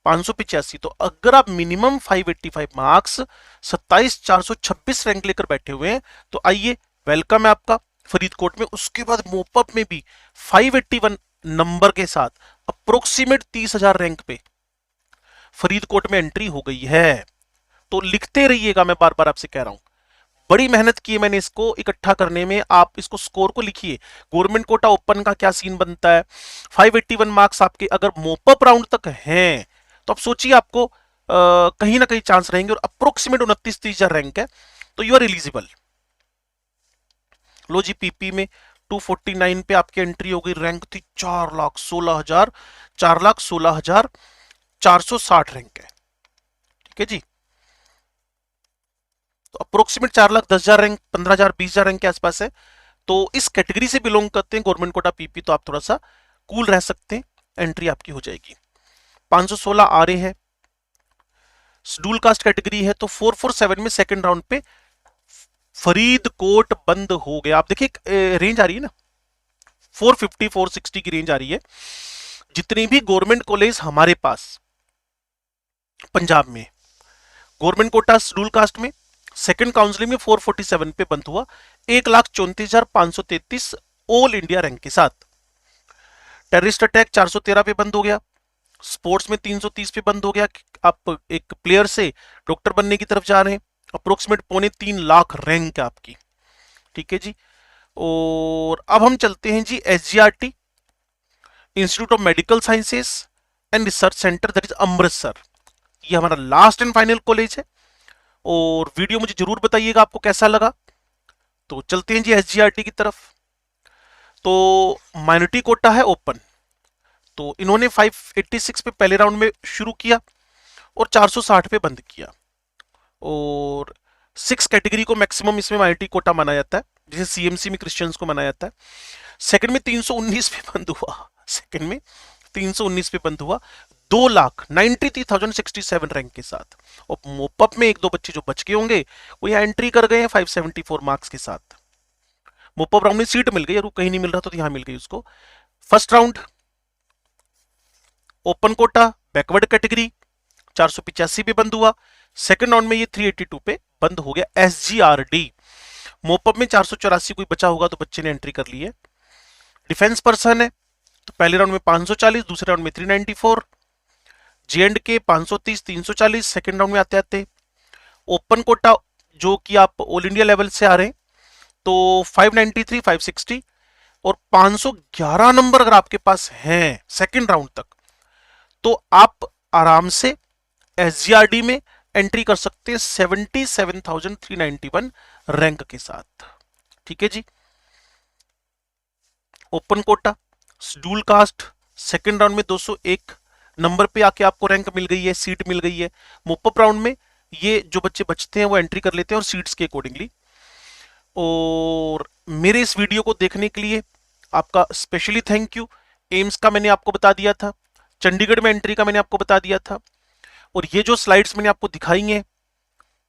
585। तो अगर आप मिनिमम 585 मार्क्स 27,426 रैंक लेकर बैठे हुए हैं तो आइए, वेलकम है आपका फरीदकोट में। उसके बाद मोपअप में भी 581 नंबर के साथ अप्रोक्सीमेट 30,000 रैंक पे फरीदकोट में एंट्री हो गई है। तो लिखते रहिएगा, मैं बार बार आपसे कह रहा हूं, बड़ी मेहनत की है मैंने इसको इकट्ठा करने में, आप इसको स्कोर को लिखिए। गवर्नमेंट कोटा ओपन का क्या सीन बनता है, 581 मार्क्स आपके अगर मोपअप राउंड तक हैं तो आप सोचिए आपको कहीं ना कहीं चांस रहेंगे, और अप्रोक्सीमेट 29-30,000 रैंक है तो यू आर एलिजिबल। लो जी, पीपी में 249 पे आपकी एंट्री हो गई, रैंक थी 4,16,000, 4,16,460 रैंक है। ठीक है जी। तो अप्रोक्सीमेट 4,10,000 रैंक, 15,000, 20,000 रैंक के आसपास है। तो इस कैटेगरी से बिलोंग करते हैं गवर्नमेंट कोटा पीपी, तो आप थोड़ा सा कूल रह सकते हैं, एंट्री आपकी हो जाएगी। 516 आ रहे हैं, शेड्यूल कास्ट कैटेगरी है तो 447 में सेकंड राउंड पे फरीदकोट बंद हो गया। आप देखिए रेंज आ रही है ना, 450 460 की रेंज आ रही है। जितने भी गवर्नमेंट कॉलेज हमारे पास पंजाब में, गवर्नमेंट कोटा शेड्यूल कास्ट में सेकंड काउंसलिंग में 447 पे बंद हुआ, 1,34,533 ऑल इंडिया रैंक के साथ। टेररिस्ट अटैक 413 पे बंद हो गया, स्पोर्ट्स में 330 पे बंद हो गया। आप एक प्लेयर से डॉक्टर बनने की तरफ जा रहे हैं, अप्रोक्सीमेट 2.25 रैंक है आपकी। ठीक है जी। और अब हम चलते हैं जी SGRT, institute of medical sciences and research centre, that is Amritsar. ये हमारा लास्ट एंड फाइनल कॉलेज है, और वीडियो मुझे जरूर बताइएगा आपको कैसा लगा। तो चलते हैं जी एसजीआरटी की तरफ। तो माइनॉरिटी कोटा है ओपन, तो इन्होंने 586 पे पहले राउंड में शुरू किया और 460 पे बंद किया। और 6 कैटेगरी को मैक्सिमम इसमें माइनॉरिटी कोटा माना जाता है, जैसे सीएमसी में क्रिश्चियंस को माना जाता है। सेकंड में 319 पे बंद हुआ, सेकंड में 319 पे बंद हुआ, 2,93,067 रैंक के साथ। और मोपअप में एक दो बच्चे जो बच गए होंगे वो यहाँ एंट्री कर गए हैं 574 मार्क्स के साथ। मोपप राउंड में सीट मिल गई और वो कहीं नहीं मिल रहा तो यहाँ मिल गई उसको। First round open quota backward category 485 पे बंद हुआ। सेकंड राउंड में ये 382 पे बंद हो गया। एसजीआरडी मोपअप में 484 कोई बचा होगा तो बच्चे ने एंट्री कर ली है। डिफेंस पर्सन है तो पहले राउंड में 540, दूसरे राउंड में 394, जे एंड के 530, 340 सेकंड राउंड में आते आते। ओपन कोटा जो कि आप ऑल इंडिया लेवल से आ रहे हैं तो 593, 560 और 511 नंबर अगर आपके पास हैं सेकंड राउंड तक तो आप आराम से एसजीआरडी में एंट्री कर सकते हैं 77,391 रैंक के साथ। ठीक है जी। Open quota schedule caste second round में 201 नंबर पे आके आपको रैंक मिल गई है, सीट मिल गई है। मोपअप राउंड में ये जो बच्चे बचते हैं वो एंट्री कर लेते हैं और सीट्स के अकॉर्डिंगली। और मेरे इस वीडियो को देखने के लिए आपका स्पेशली थैंक यू। एम्स का मैंने आपको बता दिया था, चंडीगढ़ में एंट्री का मैंने आपको बता दिया था, और ये जो स्लाइड्स मैंने आपको दिखाई हैं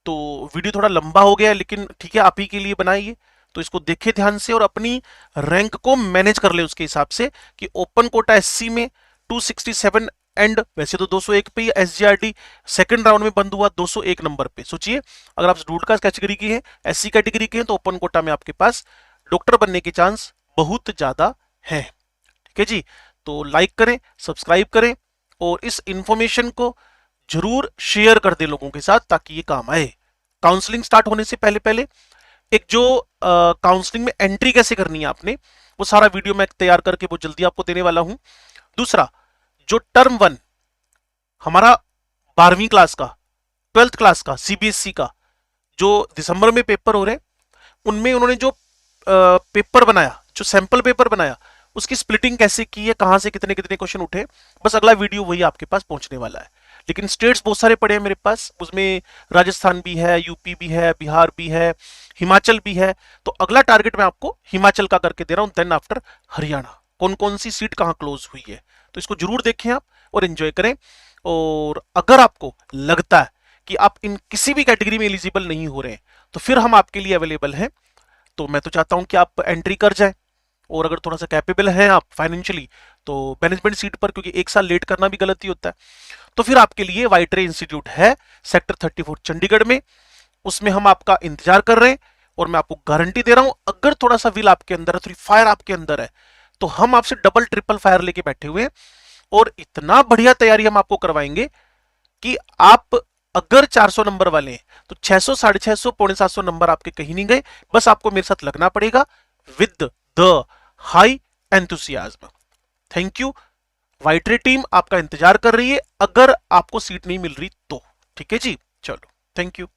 तो वीडियो थोड़ा लंबा हो गया लेकिन ठीक है, आप ही के लिए बनाइए तो इसको देखें ध्यान से और अपनी रैंक को मैनेज कर ले उसके हिसाब से कि ओपन कोटा एससी में 267 एंड वैसे तो 201 पे एसजीआरडी सेकंड राउंड में बंद हुआ 201 नंबर पे। सोचिए अगर आप शेड्यूल्ड कास्ट कैटेगरी की हैं, एससी कैटेगरी के हैं तो ओपन कोटा में आपके पास डॉक्टर बनने के चांस बहुत ज्यादा है। ठीक है जी। तो लाइक करें, सब्सक्राइब करें और इस इंफॉर्मेशन को जरूर शेयर कर दें लोगों के साथ ताकि ये काम आए। काउंसलिंग स्टार्ट होने से पहले पहले एक जो काउंसलिंग में एंट्री कैसे करनी है आपने वो सारा वीडियो मैं तैयार करके वो जल्दी आपको देने वाला हूं। दूसरा जो टर्म 1 हमारा 12वीं क्लास का 12th क्लास का सीबीएसई का जो दिसंबर में पेपर हो रहे उनमें उन्होंने जो पेपर बनाया, जो सैंपल पेपर बनाया उसकी स्प्लिटिंग कैसे की है, कहां से कितने कितने क्वेश्चन उठे, बस अगला वीडियो वही आपके पास पहुंचने वाला है। लेकिन स्टेट्स बहुत सारे पड़े हैं मेरे पास, उसमें राजस्थान भी है, यूपी भी है, बिहार भी है, हिमाचल भी है। तो अगला टारगेट मैं आपको हिमाचल का करके दे रहा हूं, देन आफ्टर हरियाणा कौन कौन सी सीट कहां क्लोज हुई है। तो इसको जरूर देखें आप और एंजॉय करें। और अगर आपको लगता है कि आप इन किसी भी कैटेगरी में एलिजिबल नहीं हो रहे हैं तो फिर हम आपके लिए अवेलेबल हैं। तो मैं तो चाहता हूं कि आप एंट्री कर जाएं और अगर थोड़ा सा कैपेबल हैं आप फाइनेंशियली तो मैनेजमेंट सीट पर, क्योंकि एक साल लेट करना भी गलती होता है, तो फिर आपके लिए वाइटरे इंस्टीट्यूट है सेक्टर 34 चंडीगढ़ में, उसमें हम आपका इंतजार कर रहे हैं। और मैं आपको गारंटी दे रहा हूं अगर थोड़ा सा विल आपके अंदर है, थोड़ी फायर आपके अंदर है तो हम आपसे डबल ट्रिपल फायर लेके बैठे हुए हैं और इतना बढ़िया तैयारी हम आपको करवाएंगे कि आप अगर 400 नंबर वाले हैं तो 600, 650, पौने 700 नंबर आपके कहीं नहीं गए। बस आपको मेरे साथ लगना पड़ेगा with the high enthusiasm. Thank you. वाइटरे टीम आपका इंतजार कर रही है अगर आपको सीट नहीं मिल रही तो। ठीक है जी, चलो थैंक यू।